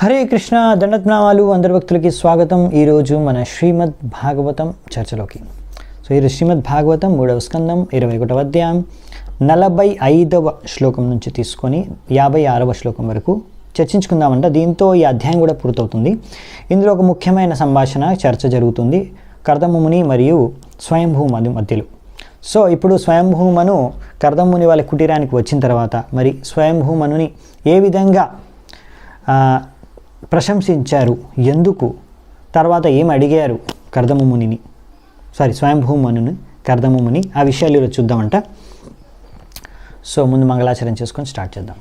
హరే కృష్ణ దండత్నామాలు అందరి భక్తులకి స్వాగతం. ఈరోజు మన శ్రీమద్ భాగవతం చర్చలోకి. ఈ శ్రీమద్ భాగవతం 3వ స్కందం 21వ అధ్యాయం 45వ శ్లోకం నుంచి తీసుకొని 56వ శ్లోకం వరకు చర్చించుకుందామంట. దీంతో ఈ అధ్యాయం కూడా పూర్తవుతుంది. ఇందులో ఒక ముఖ్యమైన సంభాషణ చర్చ జరుగుతుంది కర్దమముని మరియు స్వయంభూమను మధ్యలో. ఇప్పుడు స్వయంభూమను కర్దముని వాళ్ళ కుటీరానికి వచ్చిన తర్వాత మరి స్వయంభూమనుని ఏ విధంగా ప్రశంసించారు, ఎందుకు, తర్వాత ఏం అడిగారు కర్దమమునిని, స్వయంభూమనుని కర్దమముని, ఆ విషయాలు ఈరోజు చూద్దామంట. ముందు మంగళాచరణ చేసుకొని స్టార్ట్ చేద్దాం.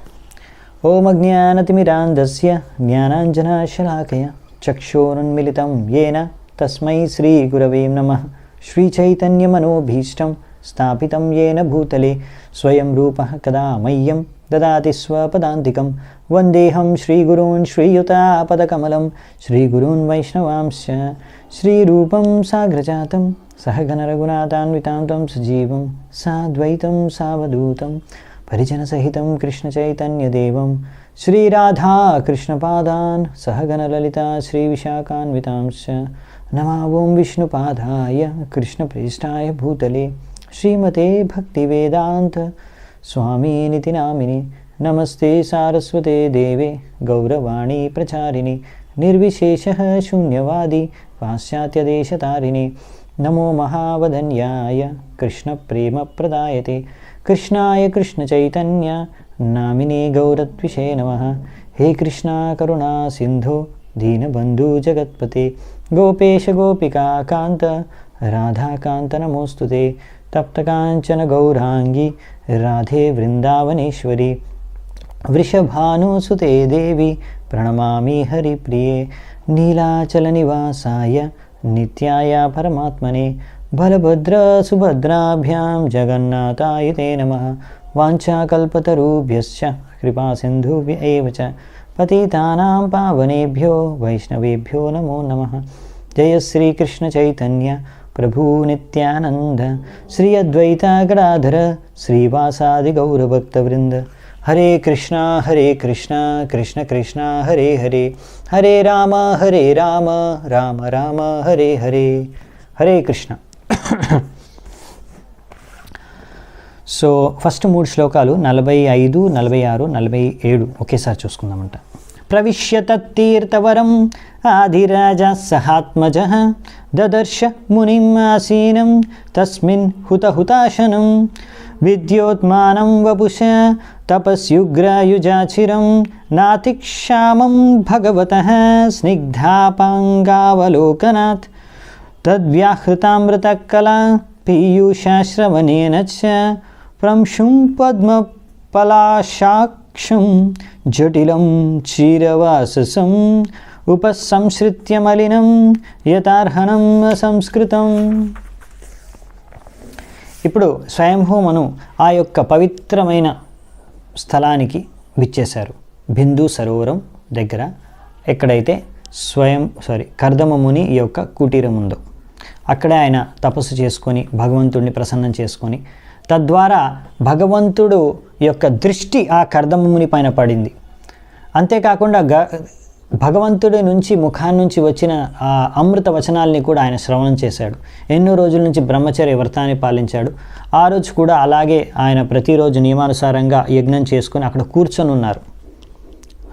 ఓం అజ్ఞానతిమిరాంధస్య జ్ఞానాంజనశలాకయ చక్షురున్మిలితం యేన తస్మై శ్రీ గురవే నమః. శ్రీచైతన్యమనోభీష్టం స్థాపితం యేన భూతలే స్వయం రూపః కదా మह्यं దదాతి స్వపదాంతికం. వందేహం శ్రీగురూన్ శ్రీయుతాపదకమలం శ్రీగురూన్ వైష్ణవాంశ శ్రీరూపం సాగ్రజాతం సహగణ రఘునాథాన్వితాం తం సజీవం సాద్వైతం సావధూతం పరిజనసహితం కృష్ణచైతన్యదేవం శ్రీరాధా కృష్ణపాదాన్ సహగణ లలితా శ్రీవిశాఖాన్వితాంశ నమా ఓం విష్ణుపాదాయ కృష్ణప్రేష్టాయ భూతలే శ్రీమతే భక్తివేదాంత స్వామినితి నామిని. నమస్తే సారస్వతే దేవే గౌరవాణి ప్రచారిణి నిర్విశేషః శూన్యవాది పాశ్చాత్యదేశతారిణి. నమో మహావదన్యాయ కృష్ణ ప్రేమ ప్రదాయతే కృష్ణాయ కృష్ణ చైతన్య నామినే గౌరత్విషే నమః. హే కృష్ణ కరుణా సింధో దీనబంధు జగత్పతే గోపేశ గోపికా కాంత రాధాకాంత నమోస్తుతే. తప్తకాంచన గౌరాంగి రాధే వృందావనేశ్వరి వృషభానుసుతే దేవి ప్రణమామి హరిప్రియే. నీలాచల నివాసాయ నిత్యాయ పరమాత్మనే బలభద్ర సుభద్రాభ్యాం జగన్నాథాయ తే నమః. వాంఛాకల్పతరుభ్యశ్చ కృపాసింధుభ్య ఏవ చ పతితానాం పావనేభ్యో వైష్ణవేభ్యో నమో నమః. జయ శ్రీకృష్ణ చైతన్య ప్రభు నిత్యానంద శ్రీ అద్వైత గడాధర శ్రీవాసాది గౌరభక్తవృంద. హరే కృష్ణ కృష్ణ కృష్ణ హరే హరే హరే రామ రామ రామ హరే హరే. హరే కృష్ణ. ఫస్ట్ 3 శ్లోకాలు 45, 46, 47 ఒకేసారి చూసుకుందామంట. ప్రవిశ్య తత్తీర్థవరం ఆదిరాజా సహాత్మజః దదర్శ మునిం ఆసీనం తస్మిన్ హుతహుతాశనం విద్యోత్మానం వపుష తపస్యుగ్రయుజాచిరం నాతిక్షామం భగవతః స్నిగ్ధాపాంగావలోకనాత్ తద్వ్యాహృతామృతకలా పీయూషాశ్రవణేన చ ప్రంశుం పద్మపలాశాక్షం జటిలం క్షీరవాససం ఉపసంశ్రిత్య మలినం యథార్హణం సంస్కృతం. ఇప్పుడు స్వయంభూమను ఆ యొక్క పవిత్రమైన స్థలానికి విచ్చేశారు. బిందు సరోవరం దగ్గర ఎక్కడైతే కర్దమముని ఈ యొక్క కుటీరం ఉందో అక్కడే ఆయన తపస్సు చేసుకొని భగవంతుడిని ప్రసన్నం చేసుకొని తద్వారా భగవంతుడు యొక్క దృష్టి ఆ కర్దమముని పైన పడింది. అంతేకాకుండా భగవంతుడి నుంచి ముఖాన్నించి వచ్చిన ఆ అమృత వచనాల్ని కూడా ఆయన శ్రవణం చేశాడు. ఎన్నో రోజుల నుంచి బ్రహ్మచర్య వ్రతాన్ని పాలించాడు. ఆ రోజు కూడా అలాగే ఆయన ప్రతిరోజు నియమానుసారంగా యజ్ఞం చేసుకొని అక్కడ కూర్చొని ఉన్నారు.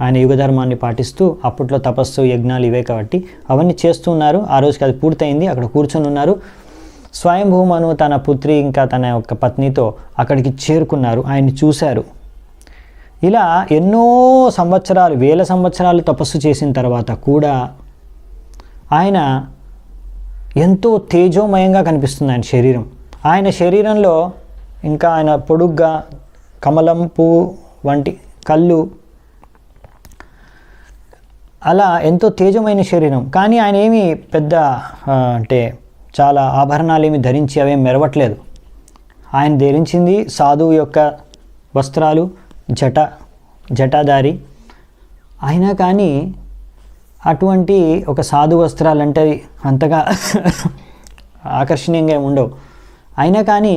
ఆయన యుగధర్మాన్ని పాటిస్తూ అప్పట్లో తపస్సు యజ్ఞాలు ఇవే కాబట్టి అవన్నీ చేస్తూ ఉన్నారు. ఆ రోజుకి అది పూర్తయింది. అక్కడ కూర్చొని ఉన్నారు. స్వయంభూమను తన పుత్రి ఇంకా తన యొక్క పత్నితో అక్కడికి చేరుకున్నారు. ఆయన్ని చూశారు. ఇలా ఎన్నో సంవత్సరాలు, వేల సంవత్సరాలు తపస్సు చేసిన తర్వాత కూడా ఆయన ఎంతో తేజోమయంగా కనిపిస్తుంది ఆయన శరీరం. ఆయన శరీరంలో ఇంకా ఆయన పొడుగ్గా కమలం పువ్వు వంటి కళ్ళు, అలా ఎంతో తేజమైన శరీరం. కానీ ఆయన ఏమి పెద్ద అంటే చాలా ఆభరణాలు ఏమి ధరించి అవేం మెరవట్లేదు. ఆయన ధరించింది సాధువు యొక్క వస్త్రాలు, జటాధారి. అయినా కానీ అటువంటి ఒక సాధు వస్త్రాలంటే అంతగా ఆకర్షణీయంగా ఉండవు. అయినా కానీ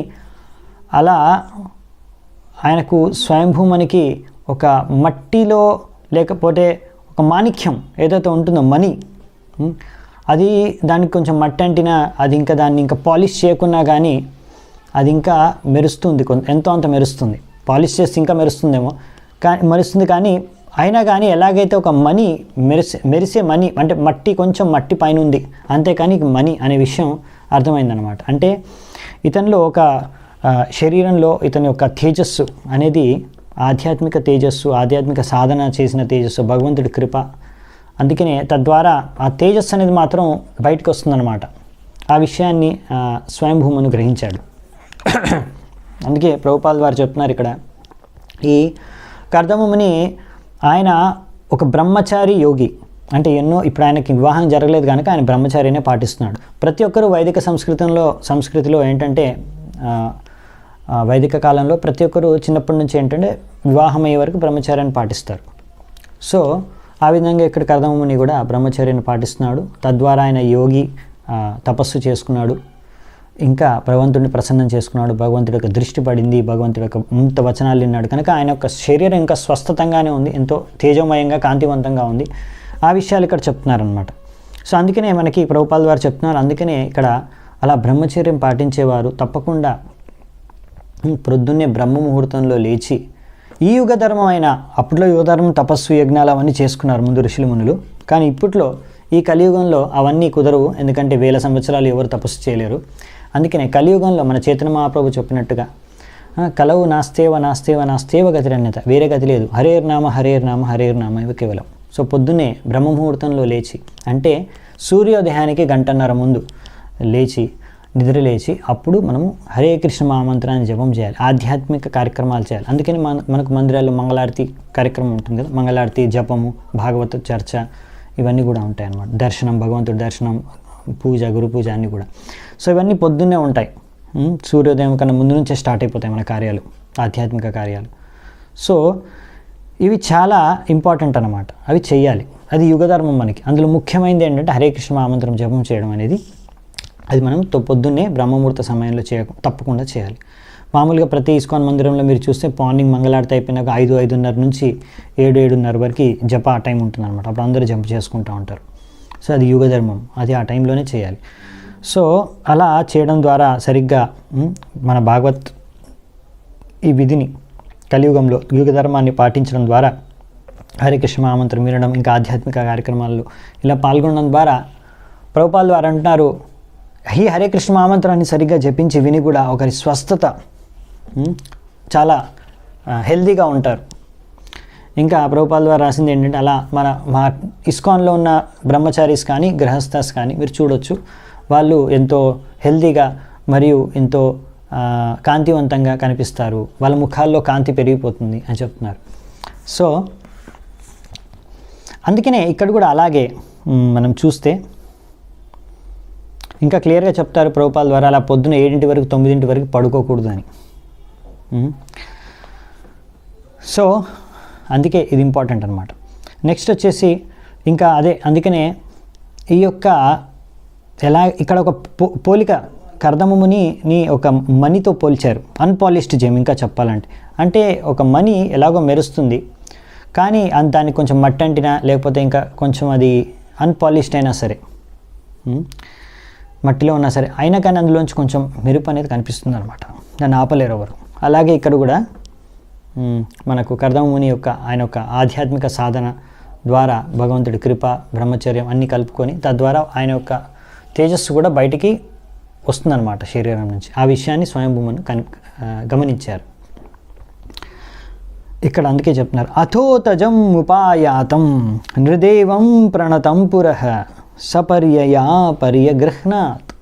అలా ఆయనకు స్వయంభూమనికి ఒక మట్టిలో లేకపోతే ఒక మాణిక్యం ఏదైతే ఉంటుందో మణి, అది దానికి కొంచెం మట్టి అంటినా అది ఇంకా దాన్ని ఇంకా పాలిష్ చేయకున్నా కానీ అది ఇంకా మెరుస్తుంది, ఎంతో అంత మెరుస్తుంది. పాలిష్ చేస్తే ఇంకా మెరుస్తుందేమో కానీ అయినా కానీ ఎలాగైతే ఒక మణి మెరిసే మణి అంటే మట్టి కొంచెం మట్టి పైన ఉంది అంతేకాని మణి అనే విషయం అర్థమైందనమాట. అంటే ఇతనిలో ఒక శరీరంలో ఇతని యొక్క తేజస్సు అనేది ఆధ్యాత్మిక తేజస్సు, ఆధ్యాత్మిక సాధన చేసిన తేజస్సు, భగవంతుడి కృప. అందుకనే తద్వారా ఆ తేజస్సు అనేది మాత్రం బయటకు వస్తుందన్నమాట. ఆ విషయాన్ని స్వయంభూమను గ్రహించాడు. అందుకే ప్రభుపాల్ వారు చెప్తున్నారు ఇక్కడ, ఈ కర్దమముని ఆయన ఒక బ్రహ్మచారి యోగి. అంటే ఇప్పుడు ఆయనకి వివాహం జరగలేదు కనుక ఆయన బ్రహ్మచారినే పాటిస్తున్నాడు. ప్రతి ఒక్కరూ వైదిక సంస్కృతిలో ఏంటంటే వైదిక కాలంలో ప్రతి ఒక్కరూ చిన్నప్పటి నుంచి ఏంటంటే వివాహం అయ్యే వరకు బ్రహ్మచార్యాన్ని పాటిస్తారు. సో ఆ విధంగా ఇక్కడ కర్దమముని కూడా బ్రహ్మచర్యాన్ని పాటిస్తున్నాడు. తద్వారా ఆయన యోగి, తపస్సు చేసుకున్నాడు, ఇంకా భగవంతుడిని ప్రసన్నం చేసుకున్నాడు. భగవంతుడి యొక్క దృష్టి పడింది, భగవంతుడి యొక్క అమృత వచనాలు విన్నాడు కనుక ఆయన యొక్క శరీరం ఇంకా స్వస్థతంగానే ఉంది, ఎంతో తేజోమయంగా కాంతివంతంగా ఉంది. ఆ విషయాలు ఇక్కడ చెప్తున్నారనమాట. సో అందుకనే మనకి ప్రభుపాల్ వారు చెప్తున్నారు, అందుకనే ఇక్కడ అలా బ్రహ్మచర్యం పాటించేవారు తప్పకుండా ప్రొద్దున్నే బ్రహ్మ ముహూర్తంలో లేచి ఈ యుగధర్మం అయిన, అప్పట్లో యుగధర్మం తపస్సు యజ్ఞాలు అవన్నీ చేసుకున్నారు ముందు ఋషులు మునులు. కానీ ఇప్పట్లో ఈ కలియుగంలో అవన్నీ కుదరవు, ఎందుకంటే 1000 సంవత్సరాలు ఎవరు తపస్సు చేయలేరు. అందుకనే కలియుగంలో మన చైతన్య మహాప్రభు చెప్పినట్టుగా కలవు నాస్తేవ గతిరన్యత, వేరే గతి లేదు, హరేర్ నామ ఇవి కేవలం. సో పొద్దున్నే బ్రహ్మ ముహూర్తంలో లేచి, అంటే సూర్యోదయానికి 1 గంటన్నర ముందు నిద్రలేచి అప్పుడు మనము హరే కృష్ణ మహామంత్రాన్ని జపం చేయాలి, ఆధ్యాత్మిక కార్యక్రమాలు చేయాలి. అందుకని మనకు మందిరాల్లో మంగళారతి కార్యక్రమం ఉంటుంది కదా, మంగళారతి, జపము, భాగవత చర్చ ఇవన్నీ కూడా ఉంటాయి అన్నమాట. దర్శనం, భగవంతుడి దర్శనం, పూజ, గురు పూజ అన్నీ కూడా. సో ఇవన్నీ పొద్దున్నే ఉంటాయి. సూర్యోదయం కన్నా ముందు నుంచే స్టార్ట్ అయిపోతాయి మన కార్యాలు, ఆధ్యాత్మిక కార్యాలు. సో ఇవి చాలా ఇంపార్టెంట్ అన్నమాట, అవి చెయ్యాలి. అది యుగధర్మం మనకి. అందులో ముఖ్యమైనది ఏంటంటే హరే కృష్ణ మహామంత్రం జపం చేయడం అనేది. అది మనం పొద్దున్నే బ్రహ్మముహూర్త సమయంలో తప్పకుండా చేయాలి. మామూలుగా ప్రతి ఇస్కాన్ మందిరంలో మీరు చూస్తే మార్నింగ్ మంగళారతి అయిపోయినాక 5-5:30 నుంచి 7-7:30 వరకు జప ఆ టైం ఉంటుంది అనమాట. అప్పుడు అందరూ జంప్ చేసుకుంటూ ఉంటారు. సో అది యుగధర్మం, అది ఆ టైంలోనే చేయాలి. సో అలా చేయడం ద్వారా సరిగ్గా మన భాగవత్ ఈ విధిని కలియుగంలో యుగధర్మాన్ని పాటించడం ద్వారా హరే కృష్ణ మహామంత్రం వినడం, ఇంకా ఆధ్యాత్మిక కార్యక్రమాల్లో ఇలా పాల్గొనడం ద్వారా ప్రభుపాల్ వారు అంటున్నారు, ఈ హరే కృష్ణ మహామంత్రాన్ని సరిగ్గా జపించి విని కూడా ఒకరి స్వస్థత చాలా హెల్తీగా ఉంటారు. ఇంకా ప్రభుపాల్ వారు రాసింది ఏంటంటే అలా మా ఇస్కాన్లో ఉన్న బ్రహ్మచారీస్ కానీ గృహస్థాస్ కానీ మీరు చూడొచ్చు, వాళ్ళు ఎంతో హెల్తీగా మరియు ఎంతో కాంతివంతంగా కనిపిస్తారు, వాళ్ళ ముఖాల్లో కాంతి పెరిగిపోతుంది అని చెప్తున్నారు. సో అందుకనే ఇక్కడ కూడా అలాగే మనం చూస్తే ఇంకా క్లియర్గా చెప్తారు ప్రభుపాల్ ద్వారా, అలా పొద్దున 7 వరకు 9 వరకు పడుకోకూడదు అని. సో అందుకే ఇది ఇంపార్టెంట్ అనమాట. నెక్స్ట్ వచ్చేసి ఇంకా అదే, అందుకనే ఈ యొక్క ఇక్కడ ఒక పోలిక కర్దమముని ఒక మణితో పోల్చారు, అన్పాలిష్డ్ జెమ్. ఇంకా చెప్పాలంటే అంటే ఒక మణి ఎలాగో మెరుస్తుంది, కానీ దానికి కొంచెం మట్టి అంటినా లేకపోతే ఇంకా కొంచెం అది అన్పాలిష్డ్ అయినా సరే, మట్టిలో ఉన్నా సరే, అయినా కానీ అందులోంచి కొంచెం మెరుపు అనేది కనిపిస్తుంది అనమాట, దాన్ని ఆపలేరు ఎవరు. అలాగే ఇక్కడ కూడా మనకు కర్దమముని ఆయన యొక్క ఆధ్యాత్మిక సాధన ద్వారా భగవంతుడి కృప, బ్రహ్మచర్యం అన్నీ కలుపుకొని తద్వారా ఆయన యొక్క తేజస్సు కూడా బయటికి వస్తుందన్నమాట శరీరం నుంచి. ఆ విషయాన్ని స్వయంభూమను గమనించారు. ఇక్కడ అందుకే చెప్తున్నారు, అథోతజం ఉపాయాతం నృదేవం ప్రణతం పురః సపర్యయా పర్యగృహ్ణాత్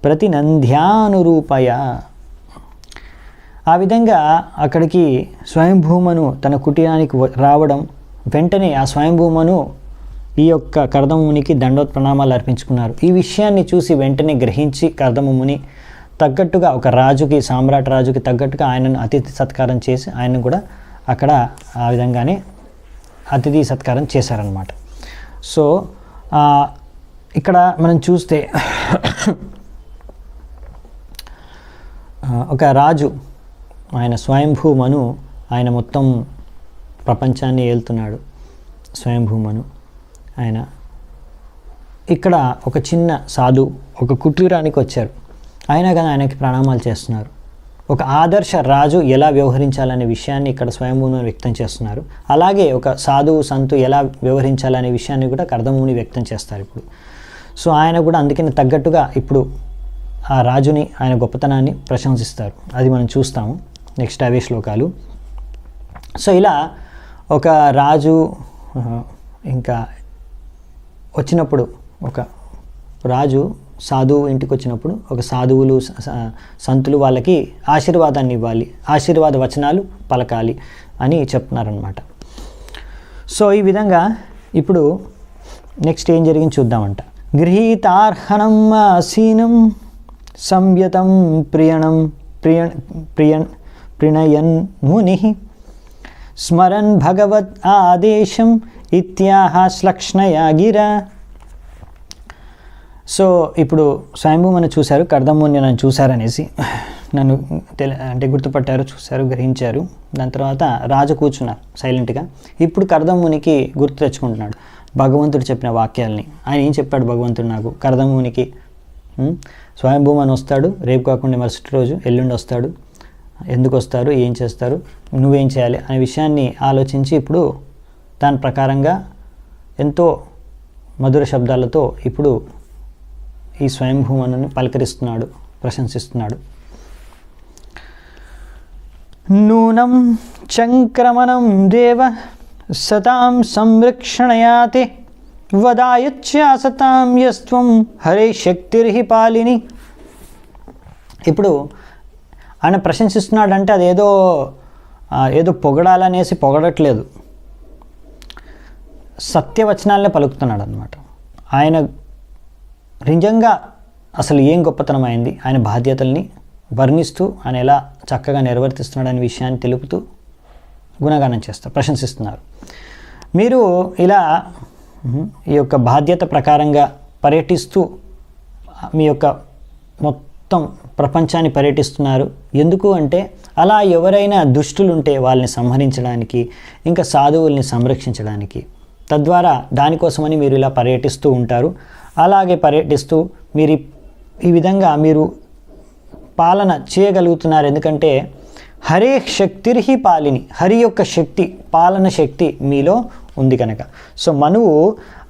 ప్రతినంధ్యానురూపయ. ఆ విధంగా అక్కడికి స్వయంభూమను తన కుటీరానికి రావడం, వెంటనే ఆ స్వయంభూమను ఈ యొక్క కర్దమమునికి దండోత్ ప్రణామాలు అర్పించుకున్నారు. ఈ విషయాన్ని చూసి వెంటనే గ్రహించి కర్దమముని తగ్గట్టుగా ఒక రాజుకి, సామ్రాట్ రాజుకి తగ్గట్టుగా ఆయనను అతిథి సత్కారం చేసి ఆయనను కూడా అక్కడ ఆ విధంగానే అతిథి సత్కారం చేశారనమాట. సో ఇక్కడ మనం చూస్తే ఒక రాజు, ఆయన స్వయంభూమను, ఆయన మొత్తం ప్రపంచాన్ని ఏలుతున్నాడు. స్వయంభూమను ఆయన ఇక్కడ ఒక చిన్న సాధు ఒక కుటీరానికి వచ్చారు, అయినా కానీ ఆయనకి ప్రణామాలు చేస్తున్నారు. ఒక ఆదర్శ రాజు ఎలా వ్యవహరించాలనే విషయాన్ని ఇక్కడ స్వయంభూముని వ్యక్తం చేస్తున్నారు. అలాగే ఒక సాధువు సంతు ఎలా వ్యవహరించాలనే విషయాన్ని కూడా కర్దముని వ్యక్తం చేస్తారు ఇప్పుడు. సో ఆయన కూడా అందుకని తగ్గట్టుగా ఇప్పుడు ఆ రాజుని ఆయన గొప్పతనాన్ని ప్రశంసిస్తారు. అది మనం చూస్తాము నెక్స్ట్ అవే శ్లోకాలు. సో ఇలా ఒక రాజు ఇంకా వచ్చినప్పుడు ఒక రాజు సాధువు ఇంటికి వచ్చినప్పుడు ఒక సాధువులు సంతులు వాళ్ళకి ఆశీర్వాదాన్ని ఇవ్వాలి, ఆశీర్వాద వచనాలు పలకాలి అని చెప్తున్నారనమాట. సో ఈ విధంగా ఇప్పుడు నెక్స్ట్ ఏం జరిగింది చూద్దామంట. గృహీతార్హణం ఆసీనం సంయతం ప్రియణయన్ ముని స్మరన్ భగవద్ ఆదేశం ఇత్యాహ శ్లక్ష్ణయా గిరా. సో ఇప్పుడు స్వయంభూమని చూశారు, కర్దముని నన్ను చూశారనేసి నన్ను అంటే గుర్తుపట్టారు, చూశారు, గ్రహించారు. దాని తర్వాత రాజు కూర్చున్నారు సైలెంట్గా. ఇప్పుడు కర్దమునికి గుర్తు తెచ్చుకుంటున్నాడు భగవంతుడు చెప్పిన వాక్యాలని. ఆయన ఏం చెప్పాడు భగవంతుడు నాకు, కర్దమునికి స్వయంభూమని వస్తాడు, రేపు కాకుండా మరుసటి రోజు ఎల్లుండి వస్తాడు, ఎందుకు వస్తారు, ఏం చేస్తారు, నువ్వేం చేయాలి అనే విషయాన్ని ఆలోచించి ఇప్పుడు దాని ప్రకారంగా ఎంతో మధుర శబ్దాలతో ఇప్పుడు ఈ స్వయంభూమను పలకరిస్తున్నాడు, ప్రశంసిస్తున్నాడు. నూనం చంక్రమణం దేవ సతాం సంరక్షణయాతే వదాయచ్యాసతాం యస్త్వం హరే శక్తిర్హి పాలిని. ఇప్పుడు ఆయన ప్రశంసిస్తున్నాడంటే అదేదో ఏదో పొగడాలనేసి పొగడట్లేదు, సత్యవచనాలనే పలుకుతున్నాడు అనమాట. ఆయన నిజంగా అసలు ఏం గొప్పతనం అయింది, ఆయన బాధ్యతల్ని వర్ణిస్తూ ఆయన ఎలా చక్కగా నిర్వర్తిస్తున్నాడనే విషయాన్ని తెలుపుతూ గుణగానం చేస్తారు, ప్రశంసిస్తున్నారు. మీరు ఇలా ఈ యొక్క బాధ్యత ప్రకారంగా పర్యటిస్తూ మీ యొక్క మొత్తం ప్రపంచాన్ని పర్యటిస్తున్నారు. ఎందుకు అంటే అలా ఎవరైనా దుష్టులుంటే వాళ్ళని సంహరించడానికి, ఇంకా సాధువుల్ని సంరక్షించడానికి, తద్వారా దానికోసమని మీరు ఇలా పర్యటిస్తూ ఉంటారు. అలాగే పర్యటిస్తూ మీరు ఈ విధంగా మీరు పాలన చేయగలుగుతున్నారు. ఎందుకంటే హరే శక్తిర్హి పాలిని, హరి యొక్క శక్తి, పాలన శక్తి మీలో ఉంది కనుక. సో మనువు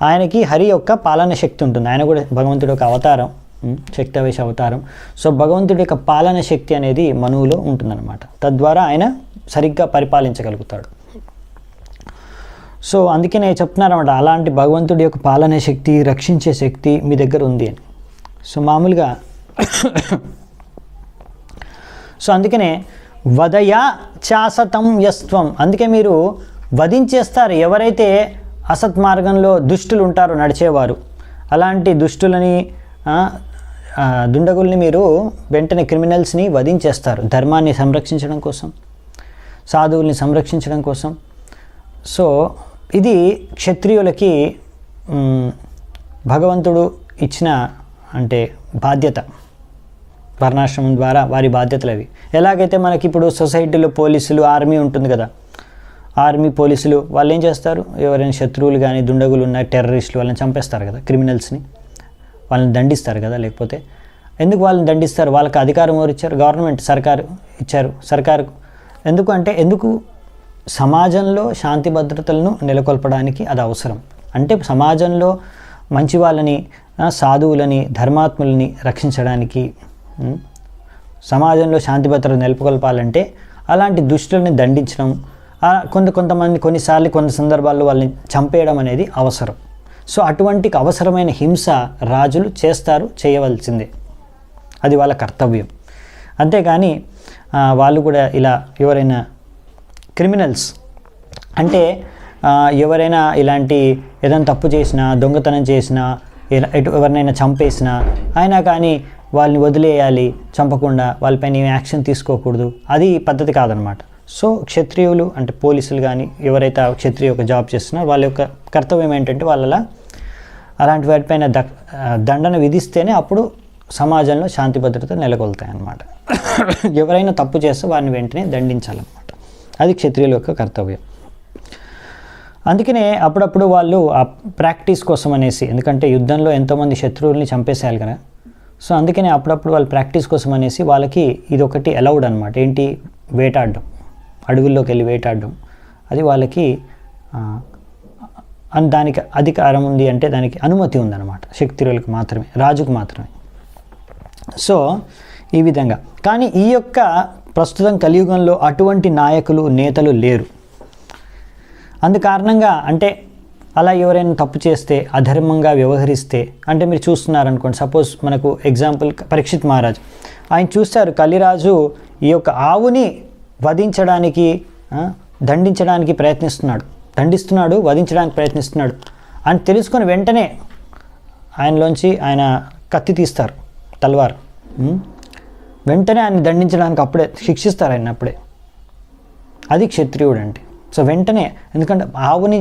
ఆయనకి హరి యొక్క పాలన శక్తి ఉంటుంది. ఆయన కూడా భగవంతుడి యొక్క అవతారం, శక్తావేశ అవతారం. సో భగవంతుడి యొక్క పాలన శక్తి అనేది మనువులో ఉంటుందన్నమాట. తద్వారా ఆయన సరిగ్గా పరిపాలించగలుగుతాడు. సో అందుకే నేను చెప్తున్నారన్నమాట, అలాంటి భగవంతుడి యొక్క పాలన శక్తి, రక్షించే శక్తి మీ దగ్గర ఉంది అని. సో మామూలుగా సో అందుకనే వదయా చాసతం యస్త్వం, అందుకే మీరు వధించేస్తారు ఎవరైతే అసత్ మార్గంలో దుష్టులు ఉంటారో, నడిచేవారు. అలాంటి దుష్టులని, దుండగుల్ని మీరు వెంటనే క్రిమినల్స్ని వధించేస్తారు, ధర్మాన్ని సంరక్షించడం కోసం, సాధువుల్ని సంరక్షించడం కోసం. సో ఇది క్షత్రియులకి భగవంతుడు ఇచ్చిన అంటే బాధ్యత, వర్ణాశ్రమం ద్వారా వారి బాధ్యతలు అవి. ఎలాగైతే మనకి ఇప్పుడు సొసైటీలో పోలీసులు, ఆర్మీ ఉంటుంది కదా, ఆర్మీ పోలీసులు వాళ్ళు ఏం చేస్తారు, ఎవరైనా శత్రువులు కానీ దుండగులు ఉన్న టెర్రరిస్టులు వాళ్ళని చంపేస్తారు కదా, క్రిమినల్స్ని వాళ్ళని దండిస్తారు కదా. లేకపోతే ఎందుకు వాళ్ళని దండిస్తారు, వాళ్ళకి అధికారం ఎవరు ఇచ్చారు, గవర్నమెంట్, సర్కారు ఇచ్చారు. సర్కారు ఎందుకు అంటే ఎందుకు సమాజంలో శాంతి భద్రతలను నెలకొల్పడానికి అది అవసరం. అంటే సమాజంలో మంచి వాళ్ళని, సాధువులని, ధర్మాత్ములని రక్షించడానికి, సమాజంలో శాంతి భద్రత నెలకొల్పాలంటే అలాంటి దుష్టుల్ని దండించడం, కొంతమంది కొన్నిసార్లు కొన్ని సందర్భాల్లో వాళ్ళని చంపేయడం అనేది అవసరం. సో అటువంటి అవసరమైన హింస రాజులు చేస్తారు, చేయవలసిందే, అది వాళ్ళ కర్తవ్యం. అంతేగాని వాళ్ళు కూడా ఇలా ఎవరైనా క్రిమినల్స్ అంటే ఎవరైనా ఇలాంటి ఏదైనా తప్పు చేసినా, దొంగతనం చేసినా, ఎవరినైనా చంపేసినా అయినా కానీ వాళ్ళని వదిలేయాలి, చంపకుండా వాళ్ళపైన ఏమి యాక్షన్ తీసుకోకూడదు, అది పద్ధతి కాదనమాట. సో క్షత్రియులు అంటే పోలీసులు కానీ ఎవరైతే క్షత్రియ యొక్క జాబ్ చేస్తున్నారో వాళ్ళ యొక్క కర్తవ్యం ఏంటంటే వాళ్ళ అలాంటి వాటిపైన దండన విధిస్తేనే అప్పుడు సమాజంలో శాంతి భద్రత నెలకొల్తాయి అన్నమాట. ఎవరైనా తప్పు చేస్తే వారిని వెంటనే దండించాలన్నమాట, అది క్షత్రియుల యొక్క కర్తవ్యం. అందుకనే అప్పుడప్పుడు వాళ్ళు ఆ ప్రాక్టీస్ కోసం అనేసి, ఎందుకంటే యుద్ధంలో ఎంతోమంది శత్రువుల్ని చంపేసేయాలి కదా, సో అందుకనే అప్పుడప్పుడు వాళ్ళు ప్రాక్టీస్ కోసం అనేసి వాళ్ళకి ఇది ఒకటి అలౌడ్ అనమాట. ఏంటి? వేటాడడం, అడవుల్లోకి వెళ్ళి వేటాడడం, అది వాళ్ళకి దానికి అధికారం ఉంది, అంటే దానికి అనుమతి ఉందన్నమాట. క్షత్రియులకు మాత్రమే, రాజుకు మాత్రమే. సో ఈ విధంగా. కానీ ఈ యొక్క ప్రస్తుతం కలియుగంలో అటువంటి నాయకులు, నేతలు లేరు. అందుకారణంగా అంటే అలా ఎవరైనా తప్పు చేస్తే, అధర్మంగా వ్యవహరిస్తే, అంటే మీరు చూస్తున్నారనుకోండి, సపోజ్ మనకు ఎగ్జాంపుల్ పరీక్షిత్ మహారాజ్, ఆయన చూస్తారు కలిరాజు ఈ యొక్క ఆవుని వధించడానికి, దండించడానికి దండిస్తున్నాడు, వధించడానికి ప్రయత్నిస్తున్నాడు అని తెలుసుకొని వెంటనే ఆయన కత్తి తీస్తారు, తల్వార్, వెంటనే ఆయన దండించడానికి అప్పుడే శిక్షిస్తారు ఆయన అప్పుడే. అది క్షత్రియుడు అంటే. సో వెంటనే, ఎందుకంటే ఆవుని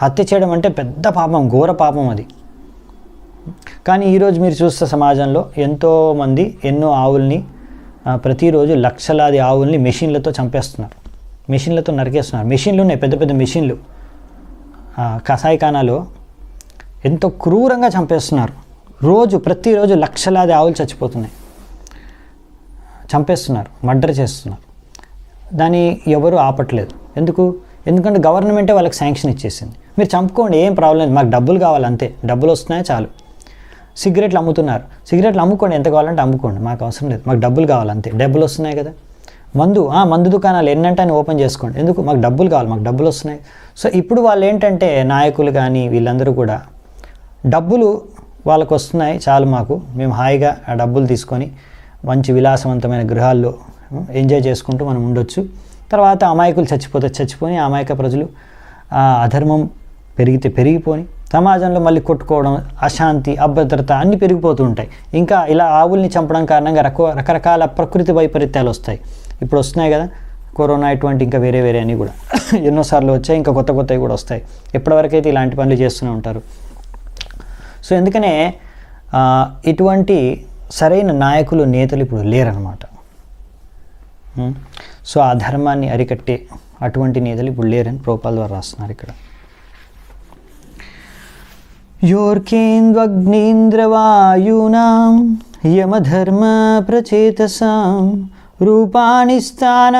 హత్య చేయడం అంటే పెద్ద పాపం, ఘోర పాపం అది. కానీ ఈరోజు మీరు చూస్తే సమాజంలో ఎంతోమంది ఎన్నో ఆవుల్ని, ప్రతిరోజు లక్షలాది ఆవుల్ని మెషిన్లతో చంపేస్తున్నారు, మెషిన్లతో నరికేస్తున్నారు. మెషిన్లు ఉన్నాయి, పెద్ద పెద్ద మెషిన్లు, కసాయిఖానాలో ఎంతో క్రూరంగా చంపేస్తున్నారు. ప్రతిరోజు లక్షలాది ఆవులు చచ్చిపోతున్నాయి, చంపేస్తున్నారు, మర్డర్ చేస్తున్నారు. దాన్ని ఎవరు ఆపట్లేదు. ఎందుకంటే గవర్నమెంటే వాళ్ళకి శాంక్షన్ ఇచ్చేసింది. మీరు చంపుకోండి, ఏం ప్రాబ్లం లేదు, మాకు డబ్బులు కావాలి అంతే, డబ్బులు వస్తున్నాయి చాలు. సిగరెట్లు అమ్ముతున్నారు, సిగరెట్లు అమ్ముకోండి, ఎంత కావాలంటే అమ్ముకోండి, మాకు అవసరం లేదు, మాకు డబ్బులు కావాలి అంతే, డబ్బులు వస్తున్నాయి కదా. మందు దుకాణాలు ఎన్నంటే అని ఓపెన్ చేసుకోండి, ఎందుకు, మాకు డబ్బులు కావాలి, మాకు డబ్బులు వస్తున్నాయి. సో ఇప్పుడు వాళ్ళు ఏంటంటే, నాయకులు కానీ వీళ్ళందరూ కూడా డబ్బులు వాళ్ళకు వస్తున్నాయి చాలు, మేము హాయిగా ఆ డబ్బులు తీసుకొని మంచి విలాసవంతమైన గృహాల్లో ఎంజాయ్ చేసుకుంటూ మనం ఉండొచ్చు. తర్వాత అమాయకులు చచ్చిపోయి అమాయక ప్రజలు అధర్మం పెరిగిపోయి సమాజంలో మళ్ళీ కొట్టుకోవడం, అశాంతి, అభద్రత అన్నీ పెరిగిపోతూ ఉంటాయి. ఇంకా ఇలా ఆవుల్ని చంపడం కారణంగా రకరకాల ప్రకృతి వైపరీత్యాలు వస్తాయి. ఇప్పుడు వస్తున్నాయి కదా, కరోనా ఇటువంటి, ఇంకా వేరే అన్నీ కూడా ఎన్నోసార్లు వచ్చాయి, ఇంకా కొత్తవి కూడా వస్తాయి. ఎప్పటివరకైతే ఇలాంటి పనులు చేస్తూనే ఉంటారు. సో ఎందుకనే ఇటువంటి సరైన నాయకులు, నేతలు ఇప్పుడు లేరనమాట. సో ఆ ధర్మాన్ని అరికట్టే అటువంటి నేతలు ఇప్పుడు లేరని ప్రభుపాదుల వారు రాస్తున్నారు ఇక్కడ. యోర్కేంద్వగ్నేంద్రవాయూనాం యమధర్మ ప్రచేతసాం రూపాణి స్థాన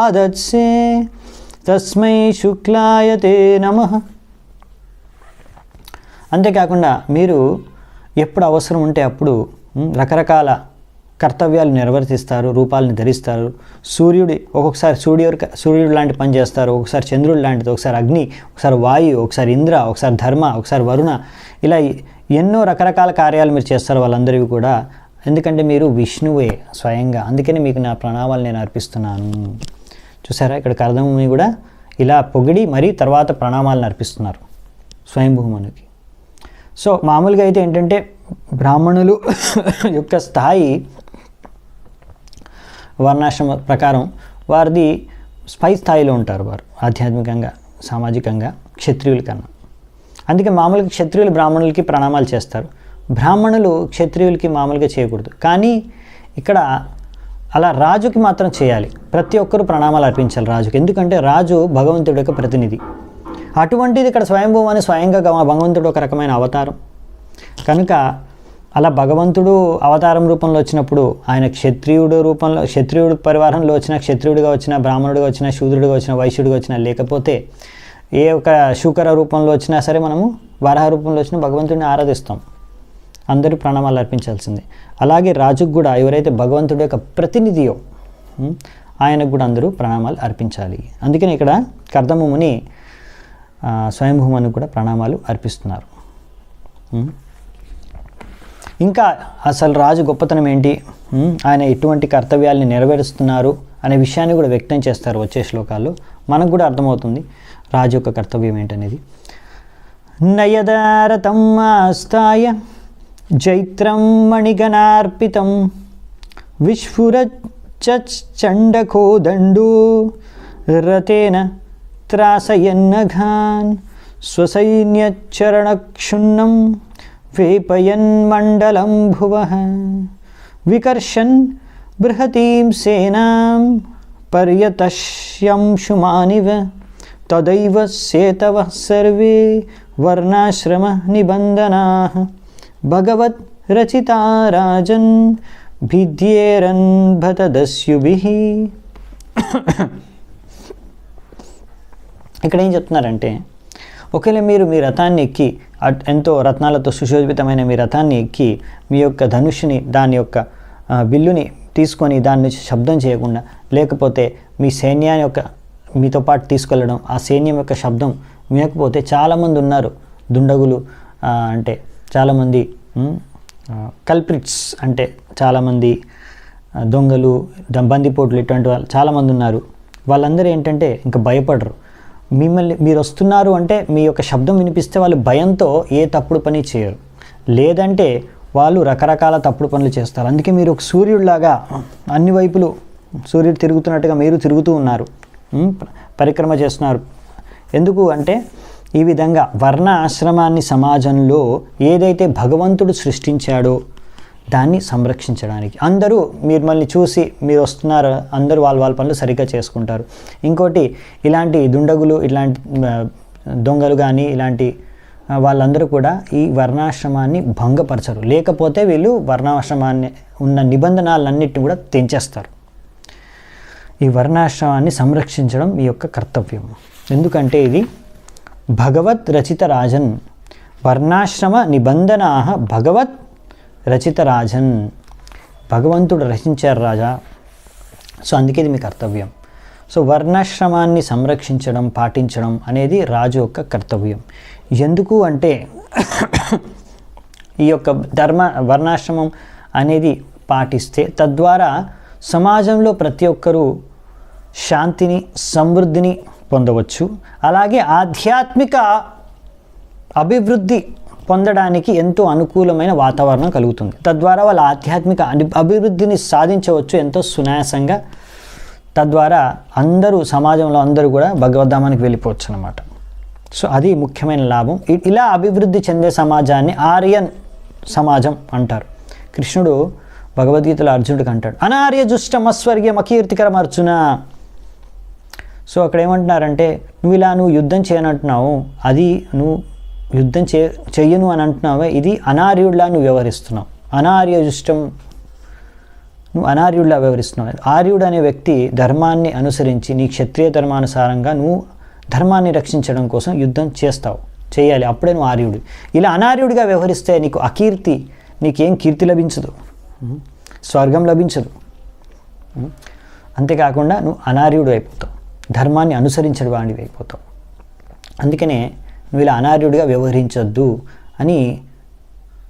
ఆదత్సే తస్మై శుక్లాయతే నమః. అంతేకాకుండా మీరు ఎప్పుడు అవసరం ఉంటే అప్పుడు రకరకాల కర్తవ్యాలు నిర్వర్తిస్తారు, రూపాలను ధరిస్తారు. ఒక్కొక్కసారి సూర్యుడు లాంటి పని చేస్తారు, ఒకసారి చంద్రుడు లాంటిది, ఒకసారి అగ్ని, ఒకసారి వాయు, ఒకసారి ఇంద్ర, ఒకసారి ధర్మ, ఒకసారి వరుణ, ఇలా ఎన్నో రకరకాల కార్యాలు మీరు చేస్తారు వాళ్ళందరివి కూడా. ఎందుకంటే మీరు విష్ణువే స్వయంగా, అందుకని మీకు నా ప్రణామాలు నేను అర్పిస్తున్నాను. చూసారా, ఇక్కడ కర్దముని కూడా ఇలా పొగిడి మరీ తర్వాత ప్రణామాలను అర్పిస్తున్నారు స్వయంభూమునికి. సో మామూలుగా అయితే ఏంటంటే బ్రాహ్మణులు యొక్క స్థాయి వర్ణాశ్రమ ప్రకారం వారిది పై స్థాయిలో ఉంటారు, వారు ఆధ్యాత్మికంగా, సామాజికంగా క్షత్రియుల కన్నా. అందుకే మామూలుగా క్షత్రియులు బ్రాహ్మణులకి ప్రణామాలు చేస్తారు, బ్రాహ్మణులు క్షత్రియులకి మామూలుగా చేయకూడదు. కానీ ఇక్కడ అలా రాజుకి మాత్రం చేయాలి, ప్రతి ఒక్కరూ ప్రణామాలు అర్పించాలి రాజుకి. ఎందుకంటే రాజు భగవంతుడి యొక్క ప్రతినిధి. అటువంటిది ఇక్కడ స్వయంభూ అని స్వయంగా భగవంతుడు ఒక రకమైన అవతారం కనుక, అలా భగవంతుడు అవతారం రూపంలో వచ్చినప్పుడు ఆయన క్షత్రియుడు పరివారంలో వచ్చిన, క్షత్రియుడిగా వచ్చిన, బ్రాహ్మణుడిగా వచ్చిన, శూద్రుడిగా వచ్చిన, వైశ్యుడిగా వచ్చిన, లేకపోతే ఏ ఒక శూకర రూపంలో వచ్చినా సరే మనము వరాహ రూపంలో వచ్చిన భగవంతుడిని ఆరాధిస్తాం, అందరూ ప్రణామాలు అర్పించాల్సిందే. అలాగే రాజుకు కూడా ఎవరైతే భగవంతుడి యొక్క ప్రతినిధియో ఆయనకు కూడా అందరూ ప్రణామాలు అర్పించాలి. అందుకని ఇక్కడ కర్దముని స్వయంభూమను కూడా ప్రణామాలు అర్పిస్తున్నారు. ఇంకా అసలు రాజు గొప్పతనం ఏంటి, ఆయన ఎటువంటి కర్తవ్యాల్ని నెరవేరుస్తున్నారు అనే విషయాన్ని కూడా వ్యక్తం చేస్తారు వచ్చే శ్లోకాల్లో. మనకు కూడా అర్థమవుతుంది రాజు యొక్క కర్తవ్యం ఏంటనేది. నయదారతం ఆస్థాయ జైత్రం మణిగణార్పితం విస్ఫురచ్చండకోదండో రతేన త్రాసయన్నఘాన్ స్వసైన్యచరణక్షుణ్ణం వేపయన్మండలం భువః వికర్షన్ బృహతీం సేనాం పర్యతశ్యంశుమానివ తదైవ సేతవః సర్వే వర్ణాశ్రమ నిబంధనాః భగవత్ రచితా రాజన్ భిద్యేరన్ భతదస్యుభిః. ఇక్కడ ఏం చెప్తున్నారంటే, ఒకవేళ మీరు మీ రథాన్ని ఎక్కి ఎంతో రత్నాలతో సుశోభితమైన మీ రథాన్ని ఎక్కి మీ యొక్క ధనుష్ని దాని యొక్క బిల్లుని తీసుకొని దాని నుంచి శబ్దం చేయకుండా, లేకపోతే మీ సైన్యాన్ని యొక్క మీతో పాటు తీసుకెళ్ళడం, ఆ సైన్యం యొక్క శబ్దం వినకపోతే చాలామంది ఉన్నారు దుండగులు, అంటే చాలామంది కల్ప్రిట్స్, అంటే చాలామంది దొంగలు, బందిపోట్లు, ఇటువంటి వాళ్ళు చాలామంది ఉన్నారు. వాళ్ళందరూ ఏంటంటే ఇంకా భయపడరు. మిమ్మల్ని మీరు వస్తున్నారు అంటే మీ యొక్క శబ్దం వినిపిస్తే వాళ్ళు భయంతో ఏ తప్పుడు పని చేయరు, లేదంటే వాళ్ళు రకరకాల తప్పుడు పనులు చేస్తారు. అందుకే మీరు ఒక సూర్యుడిలాగా అన్ని వైపులు సూర్యుడు తిరుగుతున్నట్టుగా మీరు తిరుగుతూ ఉన్నారు, పరిక్రమ చేస్తున్నారు. ఎందుకు అంటే ఈ విధంగా వర్ణ ఆశ్రమాన్ని సమాజంలో ఏదైతే భగవంతుడు సృష్టించాడో దాన్ని సంరక్షించడానికి. అందరూ మిమ్మల్ని చూసి మీరు వస్తున్నారు, అందరూ వాళ్ళ పనులు సరిగ్గా చేసుకుంటారు. ఇంకోటి, ఇలాంటి దుండగులు, ఇలాంటి దొంగలు కానీ ఇలాంటి వాళ్ళందరూ కూడా ఈ వర్ణాశ్రమాన్ని భంగపరచరు. లేకపోతే వీళ్ళు వర్ణాశ్రమాన్ని ఉన్న నిబంధనలన్నింటినీ కూడా తెంచేస్తారు. ఈ వర్ణాశ్రమాన్ని సంరక్షించడం మీ యొక్క కర్తవ్యం. ఎందుకంటే ఇది భగవత్ రచిత రాజన్, వర్ణాశ్రమ నిబంధనా భగవత్ రచిత రాజన్, భగవంతుడు రచించారు రాజా. సో అందుకే ఇది మీ కర్తవ్యం. సో వర్ణాశ్రమాన్ని సంరక్షించడం, పాటించడం అనేది రాజు యొక్క కర్తవ్యం. ఎందుకు అంటే ఈ యొక్క వర్ణాశ్రమం అనేది పాటిస్తే తద్వారా సమాజంలో ప్రతి ఒక్కరూ శాంతిని, సమృద్ధిని పొందవచ్చు. అలాగే ఆధ్యాత్మిక అభివృద్ధి పొందడానికి ఎంతో అనుకూలమైన వాతావరణం కలుగుతుంది. తద్వారా వాళ్ళ ఆధ్యాత్మిక అభివృద్ధిని సాధించవచ్చు ఎంతో సునాయాసంగా. తద్వారా అందరూ, సమాజంలో అందరూ కూడా భగవద్ధామానికి వెళ్ళిపోవచ్చు అన్నమాట. సో అది ముఖ్యమైన లాభం. ఇలా అభివృద్ధి చెందే సమాజాన్ని ఆర్యన్ సమాజం అంటారు. కృష్ణుడు భగవద్గీతలో అర్జునుడికి అంటాడు, అనార్య జుష్టం అస్వర్గ్యం అకీర్తికరం అర్జున. సో అక్కడ ఏమంటున్నారంటే, నువ్వు యుద్ధం చేయనంటున్నావు, అది నువ్వు యుద్ధం చెయ్యను అని అంటున్నావే, ఇది అనార్యుడిలా నువ్వు వ్యవహరిస్తున్నావు. అనార్య జుష్టం, నువ్వు అనార్యుడిలా వ్యవహరిస్తున్నావు. ఆర్యుడు అనే వ్యక్తి ధర్మాన్ని అనుసరించి, నీ క్షత్రియ ధర్మానుసారంగా నువ్వు ధర్మాన్ని రక్షించడం కోసం యుద్ధం చేయాలి, అప్పుడే నువ్వు ఆర్యుడు. ఇలా అనార్యుడిగా వ్యవహరిస్తే నీకు అకీర్తి, నీకేం కీర్తి లభించదు, స్వర్గం లభించదు. అంతేకాకుండా నువ్వు అనార్యుడు అయిపోతావు, ధర్మాన్ని అనుసరించడం వాడివి అయిపోతావు. అందుకనే నువ్వు ఇలా అనార్యుడిగా వ్యవహరించొద్దు అని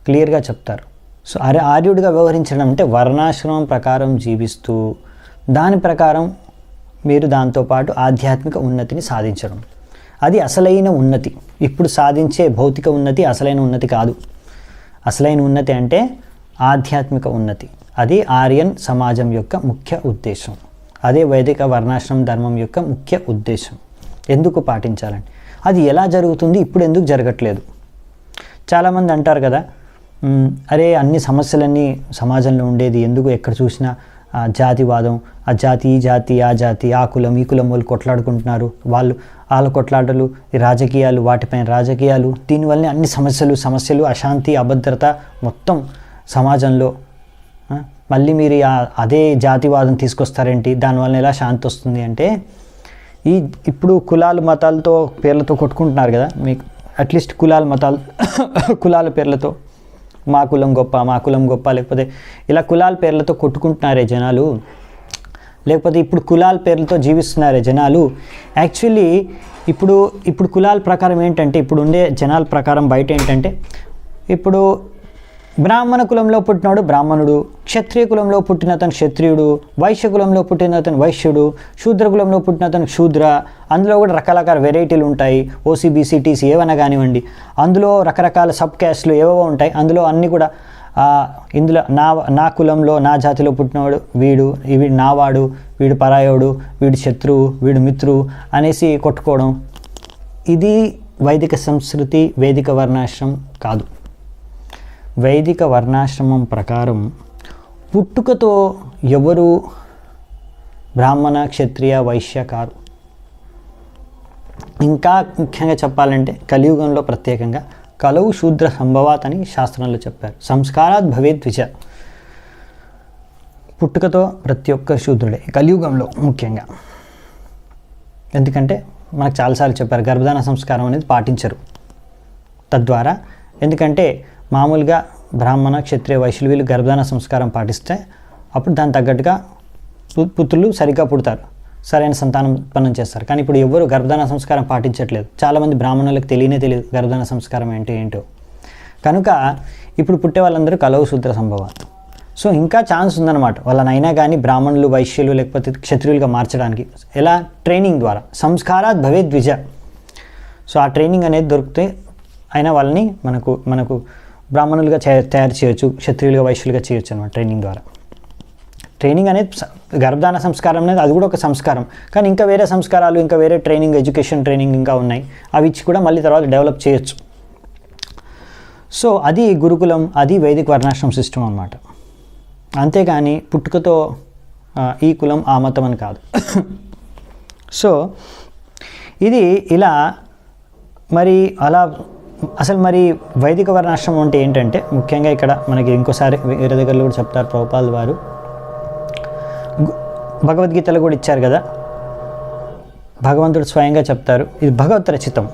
క్లియర్గా చెప్తారు. సో ఆర్యుడిగా వ్యవహరించడం అంటే వర్ణాశ్రమం ప్రకారం జీవిస్తూ దాని ప్రకారం మీరు దాంతోపాటు ఆధ్యాత్మిక ఉన్నతిని సాధించడం. అది అసలైన ఉన్నతి. ఇప్పుడు సాధించే భౌతిక ఉన్నతి అసలైన ఉన్నతి కాదు. అసలైన ఉన్నతి అంటే ఆధ్యాత్మిక ఉన్నతి. అది ఆర్యన్ సమాజం యొక్క ముఖ్య ఉద్దేశం. అదే వైదిక వర్ణాశ్రమ ధర్మం యొక్క ముఖ్య ఉద్దేశం. ఎందుకు పాటించాలండి? అది ఎలా జరుగుతుంది, ఇప్పుడు ఎందుకు జరగట్లేదు? చాలామంది అంటారు కదా, అరే అన్ని సమస్యలన్నీ సమాజంలో ఉండేది ఎందుకు, ఎక్కడ చూసినా జాతివాదం, ఆ జాతి ఈ జాతి ఆ జాతి, ఆ కులం ఈ కులం వాళ్ళు కొట్లాడుకుంటున్నారు, వాళ్ళ కొట్లాటలు, ఈ రాజకీయాలు, వాటిపైన రాజకీయాలు, దీనివల్లనే అన్ని సమస్యలు, అశాంతి, అభద్రత మొత్తం సమాజంలో. మళ్ళీ మీరు అదే జాతివాదం తీసుకొస్తారేంటి, దానివల్ల ఎలా శాంతి వస్తుంది అంటే, ఇప్పుడు కులాలు మతాలతో పేర్లతో కొట్టుకుంటున్నారు కదా, మీకు అట్లీస్ట్ కులాల పేర్లతో మా కులం గొప్ప, లేకపోతే ఇలా కులాల పేర్లతో కొట్టుకుంటున్నారే జనాలు, లేకపోతే ఇప్పుడు కులాల పేర్లతో జీవిస్తున్నారే జనాలు. యాక్చువల్లీ ఇప్పుడు కులాల ప్రకారం ఏంటంటే, ఇప్పుడు ఉండే జనాల ప్రకారం బయట ఏంటంటే, ఇప్పుడు బ్రాహ్మణ కులంలో పుట్టినవాడు బ్రాహ్మణుడు, క్షత్రియ కులంలో పుట్టిన అతను క్షత్రియుడు, వైశ్య కులంలో పుట్టిన అతను వైశ్యుడు, శూద్ర కులంలో పుట్టిన అతను శూద్ర. అందులో కూడా రకరకాల వెరైటీలు ఉంటాయి. ఓసీబీసీ టీసీ ఏవైనా కానివ్వండి, అందులో రకరకాల సబ్ క్యాస్ట్లు ఏవో ఉంటాయి. అందులో అన్నీ కూడా ఇందులో నా కులంలో నా జాతిలో పుట్టినవాడు వీడు నావాడు, వీడు పరాయోడు, వీడు శత్రువు, వీడు మిత్రువు అనేసి కొట్టుకోవడం, ఇది వైదిక సంస్కృతి, వేదిక వర్ణాశ్రమం కాదు. వైదిక వర్ణాశ్రమం ప్రకారం పుట్టుకతో ఎవరు బ్రాహ్మణ, క్షత్రియ, వైశ్య కారు. ఇంకా ముఖ్యంగా చెప్పాలంటే కలియుగంలో ప్రత్యేకంగా కలవు శూద్ర సంభవాత్ అని శాస్త్రంలో చెప్పారు. సంస్కారాత్ భవేద్ ద్విజ. పుట్టుకతో ప్రతి ఒక్క శూద్రుడే కలియుగంలో ముఖ్యంగా. ఎందుకంటే మనకు చాలాసార్లు చెప్పారు గర్భధాన సంస్కారం అనేది పాటించరు. తద్వారా ఎందుకంటే మామూలుగా బ్రాహ్మణ క్షత్రియ వైశ్యులు వీళ్ళు గర్భధాన సంస్కారం పాటిస్తే అప్పుడు దానికి తగ్గట్టుగా పుత్రులు సరిగ్గా పుడతారు, సరైన సంతానం ఉత్పన్నం చేస్తారు. కానీ ఇప్పుడు ఎవరు గర్భధాన సంస్కారం పాటించట్లేదు. చాలామంది బ్రాహ్మణులకు తెలియదు గర్భధాన సంస్కారం ఏంటో. కనుక ఇప్పుడు పుట్టే వాళ్ళందరూ కలవు శూద్ర సంభవం. సో ఇంకా ఛాన్స్ ఉందన్నమాట వాళ్ళనైనా కానీ బ్రాహ్మణులు వైశ్యులు లేకపోతే క్షత్రియులుగా మార్చడానికి. ఎలా? ట్రైనింగ్ ద్వారా. సంస్కారాత్ భవేద్ ద్విజ. సో ఆ ట్రైనింగ్ అనేది దొరికితే అయినా వాళ్ళని మనకు బ్రాహ్మణులుగా తయారు చేయొచ్చు, క్షత్రియులుగా వైశ్యులుగా చేయొచ్చు అనమాట ట్రైనింగ్ ద్వారా. ట్రైనింగ్ అనేది గర్భధాన సంస్కారం అనేది అది కూడా ఒక సంస్కారం. కానీ ఇంకా వేరే సంస్కారాలు, ఇంకా వేరే ట్రైనింగ్, ఎడ్యుకేషన్ ట్రైనింగ్ ఇంకా ఉన్నాయి. అవి ఇచ్చి కూడా మళ్ళీ తర్వాత డెవలప్ చేయొచ్చు. సో అది గురుకులం, అది వైదిక వర్ణాశ్రమ సిస్టమ్ అన్నమాట. అంతేగాని పుట్టుకతో ఈ కులం ఆ మతం అని కాదు. సో ఇది ఇలా. మరి అలా అసలు మరి వైదిక వర్ణాశ్రమం అంటే ఏంటంటే ముఖ్యంగా ఇక్కడ మనకి ఇంకోసారి వేరే దగ్గరలో కూడా చెప్తారు ప్రభుపాల్ వారు. భగవద్గీతలో కూడా ఇచ్చారు కదా, భగవంతుడు స్వయంగా చెప్తారు, ఇది భగవత్ రచితం.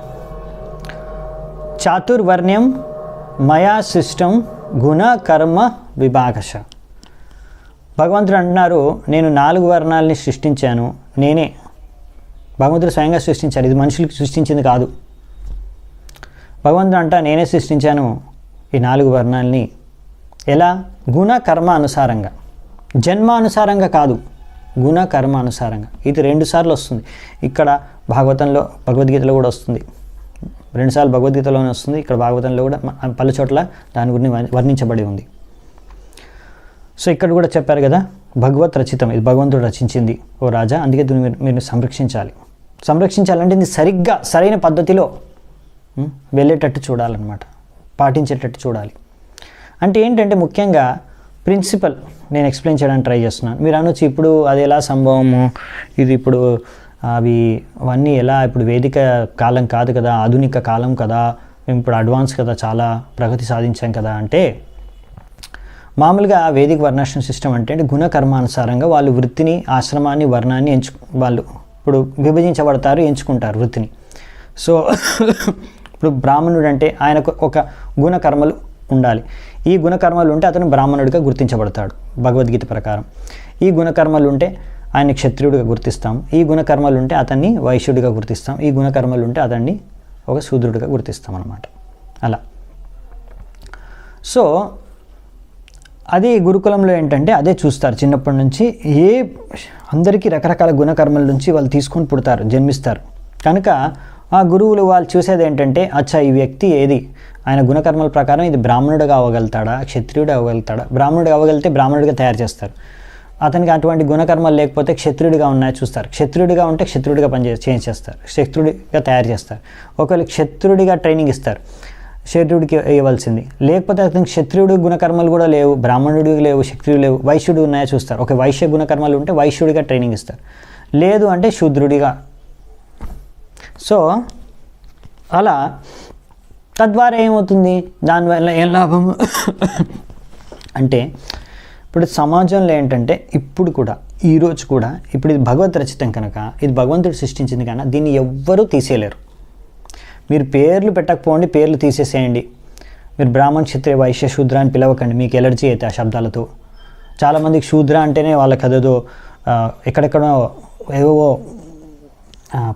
చాతుర్వర్ణ్యం మయా సృష్టం గుణ కర్మ విభాగశ. భగవంతుడు అంటున్నారు, నేను 4 వర్ణాలని సృష్టించాను, నేనే. భగవంతుడు స్వయంగా సృష్టించారు, ఇది మనుషులకి సృష్టించింది కాదు. భగవంతుడు అంట నేనే సృష్టించాను ఈ 4 వర్ణాలని. ఎలా? గుణ కర్మ అనుసారంగా, జన్మానుసారంగా కాదు, గుణ కర్మ అనుసారంగా. ఇది 2 సార్లు వస్తుంది ఇక్కడ భాగవతంలో, భగవద్గీతలో కూడా వస్తుంది. 2 సార్లు భగవద్గీతలోనే వస్తుంది, ఇక్కడ భాగవతంలో కూడా పలు చోట్ల దాని గురించి వర్ణించబడి ఉంది. సో ఇక్కడ కూడా చెప్పారు కదా, భగవత్ రచితం, ఇది భగవంతుడు రచించింది ఓ రాజా, అందుకే దీన్ని మీరు సంరక్షించాలంటే ఇది సరిగ్గా సరైన పద్ధతిలో వెళ్ళేటట్టు చూడాలన్నమాట, పాటించేటట్టు చూడాలి. అంటే ఏంటంటే ముఖ్యంగా ప్రిన్సిపల్ నేను ఎక్స్ప్లెయిన్ చేయడానికి ట్రై చేస్తున్నాను. మీరు అనొచ్చు ఇప్పుడు అది ఎలా సంభవము, ఇది ఇప్పుడు అవన్నీ ఎలా, ఇప్పుడు వేదిక కాలం కాదు కదా, ఆధునిక కాలం కదా, మేము ఇప్పుడు అడ్వాన్స్ కదా, చాలా ప్రగతి సాధించాం కదా. అంటే మామూలుగా వేదిక వర్ణాశ్రమ సిస్టమ్ అంటే గుణకర్మానుసారంగా వాళ్ళు వృత్తిని, ఆశ్రమాన్ని, వర్ణాన్ని వాళ్ళు ఇప్పుడు విభజించబడతారు, ఎంచుకుంటారు వృత్తిని. సో ఇప్పుడు బ్రాహ్మణుడు అంటే ఆయనకు ఒక గుణకర్మలు ఉండాలి. ఈ గుణకర్మలు ఉంటే అతను బ్రాహ్మణుడిగా గుర్తించబడతాడు భగవద్గీత ప్రకారం. ఈ గుణకర్మలు ఉంటే ఆయన క్షత్రియుడిగా గుర్తిస్తాం, ఈ గుణకర్మలు ఉంటే అతన్ని వైశ్యుడిగా గుర్తిస్తాం, ఈ గుణకర్మలు ఉంటే అతన్ని ఒక శూద్రుడిగా గుర్తిస్తాం అన్నమాట. అలా. సో అదే గురుకులంలో ఏంటంటే అదే చూస్తారు చిన్నప్పటి నుంచి. అందరికీ రకరకాల గుణకర్మల నుంచి వాళ్ళు తీసుకొని పుడతారు, జన్మిస్తారు. కనుక ఆ గురువులు వాళ్ళు చూసేది ఏంటంటే, అచ్చా ఈ వ్యక్తి ఏది, ఆయన గుణకర్మల ప్రకారం ఇది బ్రాహ్మణుడిగా అవ్వగలుగుతాడా, క్షత్రియుడు అవ్వగలుగుతాడా. బ్రాహ్మణుడిగా అవ్వగలిగితే బ్రాహ్మణుడిగా తయారు చేస్తారు. అతనికి అటువంటి గుణకర్మలు లేకపోతే క్షత్రియుడిగా ఉన్నాయో చూస్తారు. క్షత్రియుడిగా ఉంటే క్షత్రుడిగా చేస్తారు, క్షత్రుడిగా తయారు చేస్తారు. ఒకవేళ క్షత్రుడిగా ట్రైనింగ్ ఇస్తారు, క్షత్రుడికి ఇవ్వాల్సింది. లేకపోతే అతనికి క్షత్రియుడి గుణకర్మలు కూడా లేవు, బ్రాహ్మణుడికి లేవు, క్షత్రియుడు లేవు, వైశ్యుడు ఉన్నాయో చూస్తారు. ఒక వైశ్య గుణకర్మలు ఉంటే వైశ్యుడిగా ట్రైనింగ్ ఇస్తారు, లేదు అంటే శూద్రుడిగా. సో అలా తద్వారా ఏమవుతుంది, దానివల్ల ఏం లాభము అంటే ఇప్పుడు సమాజంలో ఏంటంటే ఇప్పుడు కూడా ఈరోజు కూడా ఇప్పుడు ఇది భగవత్ రచితం కనుక, ఇది భగవంతుడు సృష్టించింది కనుక దీన్ని ఎవ్వరూ తీసేయలేరు. మీరు పేర్లు పెట్టకపోండి, పేర్లు తీసేసేయండి. మీరు బ్రాహ్మణ, క్షత్రియ, వైశ్య, శూద్ర అని పిలవకండి, మీకు ఎలర్జీ అయితే ఆ శబ్దాలతో. చాలామందికి శూద్ర అంటేనే వాళ్ళకి అదేదో ఎక్కడెక్కడో ఏవో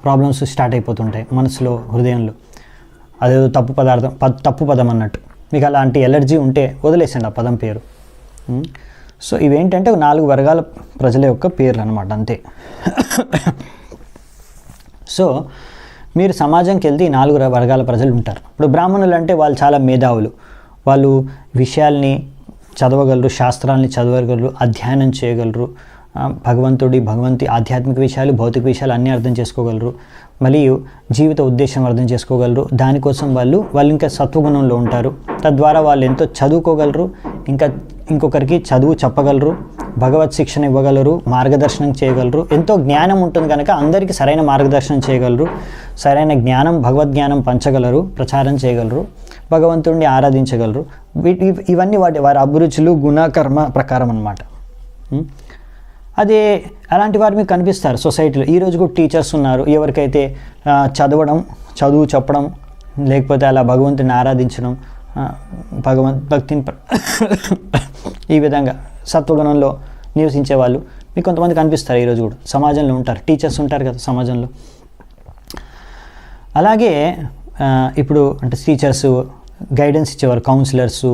ప్రాబ్లమ్స్ స్టార్ట్ అయిపోతుంటాయి మనసులో, హృదయంలో. అదేదో తప్పు పదం అన్నట్టు. మీకు అలాంటి ఎలర్జీ ఉంటే వదిలేసండి ఆ పదం పేరు. సో ఇవేంటంటే 4 వర్గాల ప్రజల యొక్క పేర్లు అన్నమాట, అంతే. సో మీరు సమాజంకి వెళ్తే 4 వర్గాల ప్రజలు ఉంటారు. ఇప్పుడు బ్రాహ్మణులు అంటే వాళ్ళు చాలా మేధావులు, వాళ్ళు విషయాల్ని చదవగలరు, శాస్త్రాలని చదవగలరు, అధ్యయనం చేయగలరు, భగవంతి ఆధ్యాత్మిక విషయాలు, భౌతిక విషయాలు అన్నీ అర్థం చేసుకోగలరు, మరియు జీవిత ఉద్దేశం అర్థం చేసుకోగలరు. దానికోసం వాళ్ళు ఇంకా సత్వగుణంలో ఉంటారు. తద్వారా వాళ్ళు ఎంతో చదువుకోగలరు, ఇంకా ఇంకొకరికి చదువు చెప్పగలరు, భగవత్ శిక్షణ ఇవ్వగలరు, మార్గదర్శనం చేయగలరు, ఎంతో జ్ఞానం ఉంటుంది కనుక అందరికీ సరైన మార్గదర్శనం చేయగలరు, సరైన జ్ఞానం భగవద్జ్ఞానం పంచగలరు, ప్రచారం చేయగలరు, భగవంతుడిని ఆరాధించగలరు. ఇవన్నీ వారి అభిరుచులు గుణ కర్మ ప్రకారం అన్నమాట. అదే అలాంటి వారు మీకు కనిపిస్తారు సొసైటీలో. ఈరోజు కూడా టీచర్స్ ఉన్నారు, ఎవరికైతే చదువు చెప్పడం, లేకపోతే అలా భగవంతుని ఆరాధించడం, భక్తిని ఈ విధంగా సత్వగుణంలో నివసించే వాళ్ళు మీకు కొంతమంది కనిపిస్తారు. ఈరోజు కూడా సమాజంలో ఉంటారు, టీచర్స్ ఉంటారు కదా సమాజంలో. అలాగే ఇప్పుడు అంటే టీచర్సు, గైడెన్స్ ఇచ్చేవారు, కౌన్సిలర్సు,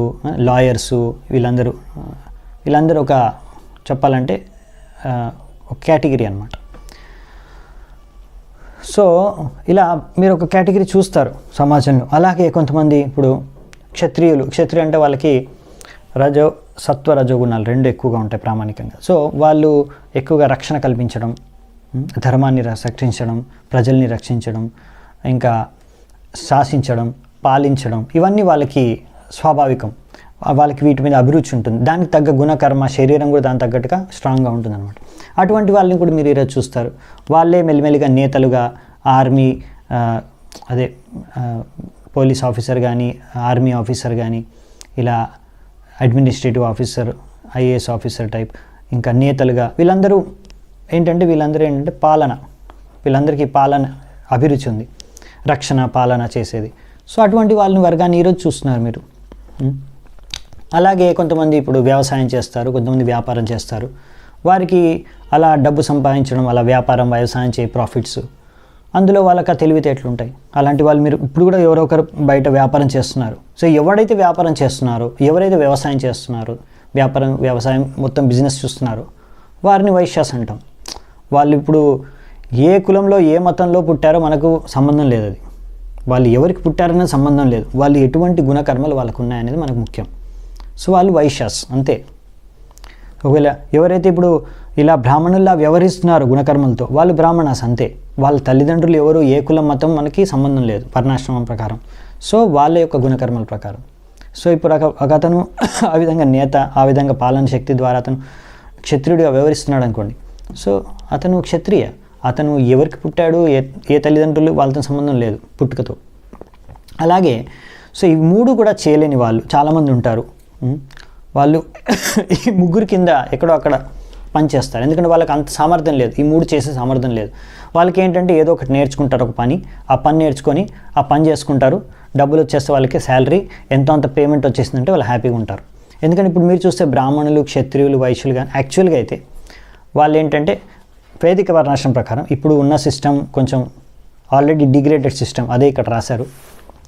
లాయర్సు, వీళ్ళందరూ ఒక చెప్పాలంటే ఒక కేటగిరీ అన్నమాట. సో ఇలా మీరు ఒక కేటగిరీ చూస్తారు సమాజంలో. అలాగే కొంతమంది ఇప్పుడు క్షత్రియులు అంటే వాళ్ళకి సత్వ రజోగుణాలు రెండు ఎక్కువగా ఉంటాయి ప్రామాణికంగా. సో వాళ్ళు ఎక్కువగా రక్షణ కల్పించడం, ధర్మాన్ని రక్షించడం, ప్రజల్ని రక్షించడం, ఇంకా శాసించడం, పాలించడం, ఇవన్నీ వాళ్ళకి స్వాభావికం. వాళ్ళకి వీటి మీద అభిరుచి ఉంటుంది. దానికి తగ్గ గుణకర్మ, శరీరం కూడా దానికి తగ్గట్టుగా స్ట్రాంగ్గా ఉంటుంది అనమాట. అటువంటి వాళ్ళని కూడా మీరు ఈరోజు చూస్తారు. వాళ్ళే మెల్లిమెల్లిగా నేతలుగా, ఆర్మీ పోలీస్ ఆఫీసర్ కానీ, ఆర్మీ ఆఫీసర్ కానీ, ఇలా administrative officer, IAS officer type, ఇంకా నేతలుగా వీళ్ళందరూ ఏంటంటే వీళ్ళందరికీ పాలన అభిరుచి ఉంది, రక్షణ పాలన చేసేది. సో అటువంటి వాళ్ళని వర్గాన్ని ఈరోజు చూస్తున్నారు మీరు. అలాగే కొంతమంది ఇప్పుడు వ్యవసాయం చేస్తారు, కొంతమంది వ్యాపారం చేస్తారు. వారికి అలా డబ్బు సంపాదించడం, అలా వ్యాపారం, వ్యవసాయం ప్రాఫిట్స్, అందులో వాళ్ళకి తెలివితేటలు ఉంటాయి. అలాంటి వాళ్ళు మీరు ఇప్పుడు కూడా ఎవరో ఒకరు బయట వ్యాపారం చేస్తున్నారు. సో ఎవరైతే వ్యాపారం చేస్తున్నారో, ఎవరైతే వ్యవసాయం చేస్తున్నారో, వ్యవసాయం మొత్తం బిజినెస్ చూస్తున్నారో వారిని వైశ్యాస్ అంటాం. వాళ్ళు ఇప్పుడు ఏ కులంలో ఏ మతంలో పుట్టారో మనకు సంబంధం లేదు. అది వాళ్ళు ఎవరికి పుట్టారనే సంబంధం లేదు. వాళ్ళు ఎటువంటి గుణకర్మలు వాళ్ళకు ఉన్నాయనేది మనకు ముఖ్యం. సో వాళ్ళు వైశ్యాస్ అంతే. ఒకవేళ ఎవరైతే ఇప్పుడు ఇలా బ్రాహ్మణుల్లా వ్యవహరిస్తున్నారో గుణకర్మలతో, వాళ్ళు బ్రాహ్మణాస్ అంతే. వాళ్ళ తల్లిదండ్రులు ఎవరు, ఏ కులం మతం మనకి సంబంధం లేదు వర్ణాశ్రమం ప్రకారం. సో వాళ్ళ యొక్క గుణకర్మల ప్రకారం. సో ఇప్పుడు అతను ఆ విధంగా నేత, ఆ విధంగా పాలన శక్తి ద్వారా అతను క్షత్రియుడిగా వ్యవహరిస్తున్నాడు అనుకోండి. సో అతను క్షత్రియ. అతను ఎవరికి పుట్టాడు, ఏ తల్లిదండ్రులు, వాళ్ళతో సంబంధం లేదు పుట్టుకతో. అలాగే సో ఈ మూడు కూడా చేయలేని వాళ్ళు చాలామంది ఉంటారు. వాళ్ళు ఈ ముగ్గురు కింద ఎక్కడో అక్కడ పని చేస్తారు. ఎందుకంటే వాళ్ళకి అంత సామర్థ్యం లేదు, ఈ మూడు చేసే సామర్థ్యం లేదు. వాళ్ళకి ఏంటంటే ఏదో ఒకటి నేర్చుకుంటారు, ఒక పని, ఆ పని నేర్చుకొని ఆ పని చేసుకుంటారు, డబ్బులు వచ్చేస్తే వాళ్ళకి శాలరీ ఎంతో అంత పేమెంట్ వచ్చేసిందంటే వాళ్ళు హ్యాపీగా ఉంటారు. ఎందుకంటే ఇప్పుడు మీరు చూస్తే బ్రాహ్మణులు, క్షత్రియులు, వైశ్యులు కానీ యాక్చువల్గా అయితే వాళ్ళు ఏంటంటే వేదిక వర్ణాశ్రమం ప్రకారం ఇప్పుడు ఉన్న సిస్టమ్ కొంచెం ఆల్రెడీ డిగ్రేడెడ్ సిస్టమ్, అదే ఇక్కడ రాశారు.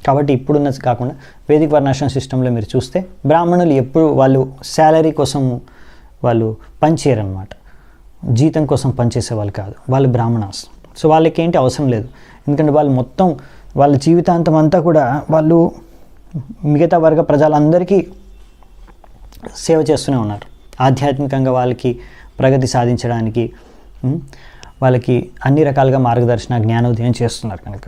కాబట్టి ఇప్పుడున్నది కాకుండా వేదిక వర్ణాశ్రమం సిస్టంలో మీరు చూస్తే బ్రాహ్మణులు ఎప్పుడు వాళ్ళు శాలరీ కోసం వాళ్ళు పనిచేయరనమాట, జీతం కోసం పనిచేసే వాళ్ళు కాదు, వాళ్ళు బ్రాహ్మణాస్. సో వాళ్ళకి ఏంటి అవసరం లేదు. ఎందుకంటే వాళ్ళు మొత్తం వాళ్ళ జీవితాంతం అంతా కూడా వాళ్ళు మిగతా వర్గ ప్రజలందరికీ సేవ చేస్తూనే ఉన్నారు. ఆధ్యాత్మికంగా వాళ్ళకి ప్రగతి సాధించడానికి వాళ్ళకి అన్ని రకాలుగా మార్గదర్శన, జ్ఞానోదయం చేస్తున్నారు కనుక.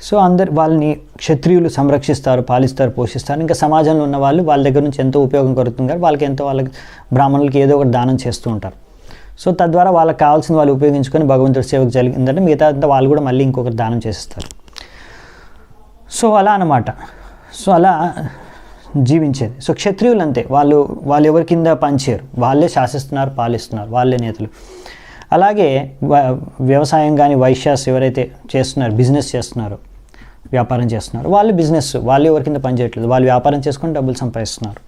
సో వాళ్ళని క్షత్రియులు సంరక్షిస్తారు, పాలిస్తారు, పోషిస్తారు. ఇంకా సమాజంలో ఉన్న వాళ్ళు వాళ్ళ దగ్గర నుంచి ఎంతో ఉపయోగం కలుగుతున్నారు. వాళ్ళకి బ్రాహ్మణులకి ఏదో ఒకటి దానం చేస్తూ ఉంటారు. సో తద్వారా వాళ్ళకి కావాల్సిన వాళ్ళు ఉపయోగించుకొని భగవంతుడి సేవకు జరిగిందంటే మిగతా అంతా వాళ్ళు కూడా మళ్ళీ ఇంకొకటి దానం చేసేస్తారు. సో అలా అన్నమాట. సో అలా జీవించేది. సో క్షత్రియులు అంతే, వాళ్ళు ఎవరి కింద పనిచేయరు, వాళ్ళే శాసిస్తున్నారు, పాలిస్తున్నారు, వాళ్ళే నేతలు. అలాగే వ్యవసాయం కానీ వైశ్యాస్ ఎవరైతే చేస్తున్నారు, బిజినెస్ చేస్తున్నారో, వ్యాపారం చేస్తున్నారు, వాళ్ళు ఎవరి కింద పనిచేయట్లేదు, వాళ్ళు వ్యాపారం చేసుకొని డబ్బులు సంపాదిస్తున్నారు.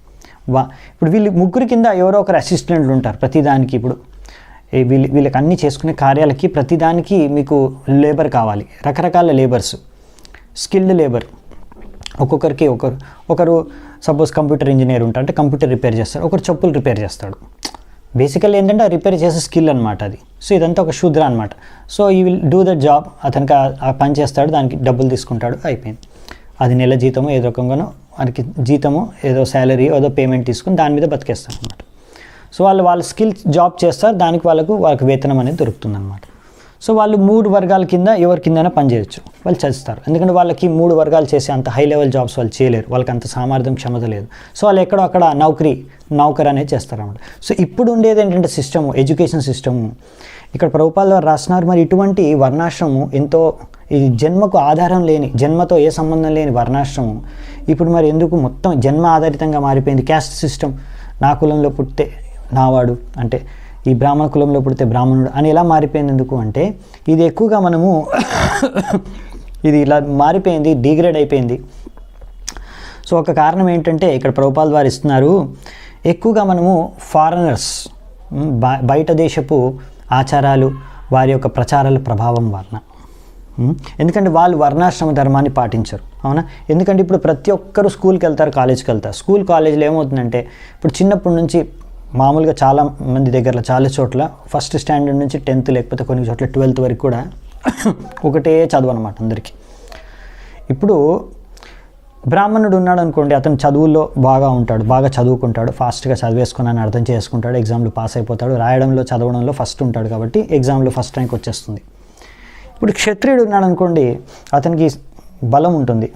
ఇప్పుడు వీళ్ళు ముగ్గురు కింద ఎవరో ఒకరు అసిస్టెంట్లు ఉంటారు ప్రతిదానికి. ఇప్పుడు వీళ్ళకి అన్నీ చేసుకునే కార్యాలకి ప్రతిదానికి మీకు లేబర్ కావాలి, రకరకాల లేబర్స్, స్కిల్డ్ లేబర్. ఒక్కొక్కరికి ఒకరు సపోజ్ కంప్యూటర్ ఇంజనీర్ ఉంటారు, అంటే కంప్యూటర్ రిపేర్ చేస్తారు, ఒకరు చెప్పులు రిపేర్ చేస్తాడు. బేసికల్లీ ఏంటంటే ఆ రిపేర్ చేసే స్కిల్ అనమాట అది. సో ఇదంతా ఒక శూద్ర అనమాట. సో ఈ విల్ డూ ద జాబ్, అతనికి ఆ పని చేస్తాడు, దానికి డబ్బులు తీసుకుంటాడు, అయిపోయింది. అది నెల జీతమో ఏదో రకంగానో మనకి జీతమో ఏదో శాలరీ ఏదో పేమెంట్ తీసుకుని దాని మీద బతికేస్తారు అనమాట. సో వాళ్ళ స్కిల్ జాబ్ చేస్తారు, దానికి వాళ్ళకి వేతనం అనేది దొరుకుతుంది అనమాట. సో వాళ్ళు 3 వర్గాల కింద ఎవరి కిందైనా పనిచేయచ్చు, వాళ్ళు చదువుతారు. ఎందుకంటే వాళ్ళకి 3 వర్గాలు చేసే అంత హై లెవెల్ జాబ్స్ వాళ్ళు చేయలేరు, వాళ్ళకి అంత సామర్థ్యం క్షమత లేదు. సో వాళ్ళు ఎక్కడో అక్కడ నౌకర్ అనేది చేస్తారన్నమాట. సో ఇప్పుడు ఉండేది ఏంటంటే సిస్టము, ఎడ్యుకేషన్ సిస్టము. ఇక్కడ ప్రభుపాల్ వారు రాస్తున్నారు, మరి ఇటువంటి వర్ణాశ్రమము ఎంతో ఈ జన్మకు ఆధారం లేని, జన్మతో ఏ సంబంధం లేని వర్ణాశ్రమం ఇప్పుడు మరి ఎందుకు మొత్తం జన్మ ఆధారితంగా మారిపోయింది. క్యాస్ట్ సిస్టమ్, నా కులంలో పుట్టితే నావాడు, అంటే ఈ బ్రాహ్మణ కులంలో పుడితే బ్రాహ్మణుడు అని ఎలా మారిపోయింది ఎందుకు అంటే ఇది ఎక్కువగా మనము ఇది ఇలా మారిపోయింది, డిగ్రేడ్ అయిపోయింది. సో ఒక కారణం ఏంటంటే ఇక్కడ ప్రభుపాల్ వారు ఇస్తున్నారు, ఎక్కువగా మనము ఫారినర్స్, బయట దేశపు ఆచారాలు, వారి యొక్క ప్రచారాల ప్రభావం వలన. ఎందుకంటే వాళ్ళు వర్ణాశ్రమ ధర్మాన్ని పాటించరు, అవునా? ఎందుకంటే ఇప్పుడు ప్రతి ఒక్కరు స్కూల్కి వెళ్తారు, కాలేజ్కి వెళ్తారు. స్కూల్ కాలేజీలో ఏమవుతుందంటే ఇప్పుడు చిన్నప్పటి నుంచి మామూలుగా చాలా మంది దగ్గర చాలా చోట్ల ఫస్ట్ స్టాండర్డ్ నుంచి 10th లేకపోతే కొన్ని చోట్ల 12th వరకు కూడా ఒకటే చదువు అనమాట అందరికీ. ఇప్పుడు బ్రాహ్మణుడు ఉన్నాడు అనుకోండి, అతను చదువుల్లో బాగా ఉంటాడు, బాగా చదువుకుంటాడు, ఫాస్ట్గా చదివేసుకున్నాను అర్థం చేసుకుంటాడు, ఎగ్జామ్లో పాస్ అయిపోతాడు, రాయడంలో చదవడంలో ఫస్ట్ ఉంటాడు కాబట్టి ఎగ్జామ్లో ఫస్ట్ ర్యాంక్ వచ్చేస్తుంది. ఇప్పుడు క్షత్రియుడు ఉన్నాడు అనుకోండి, అతనికి బలం ఉంటుంది,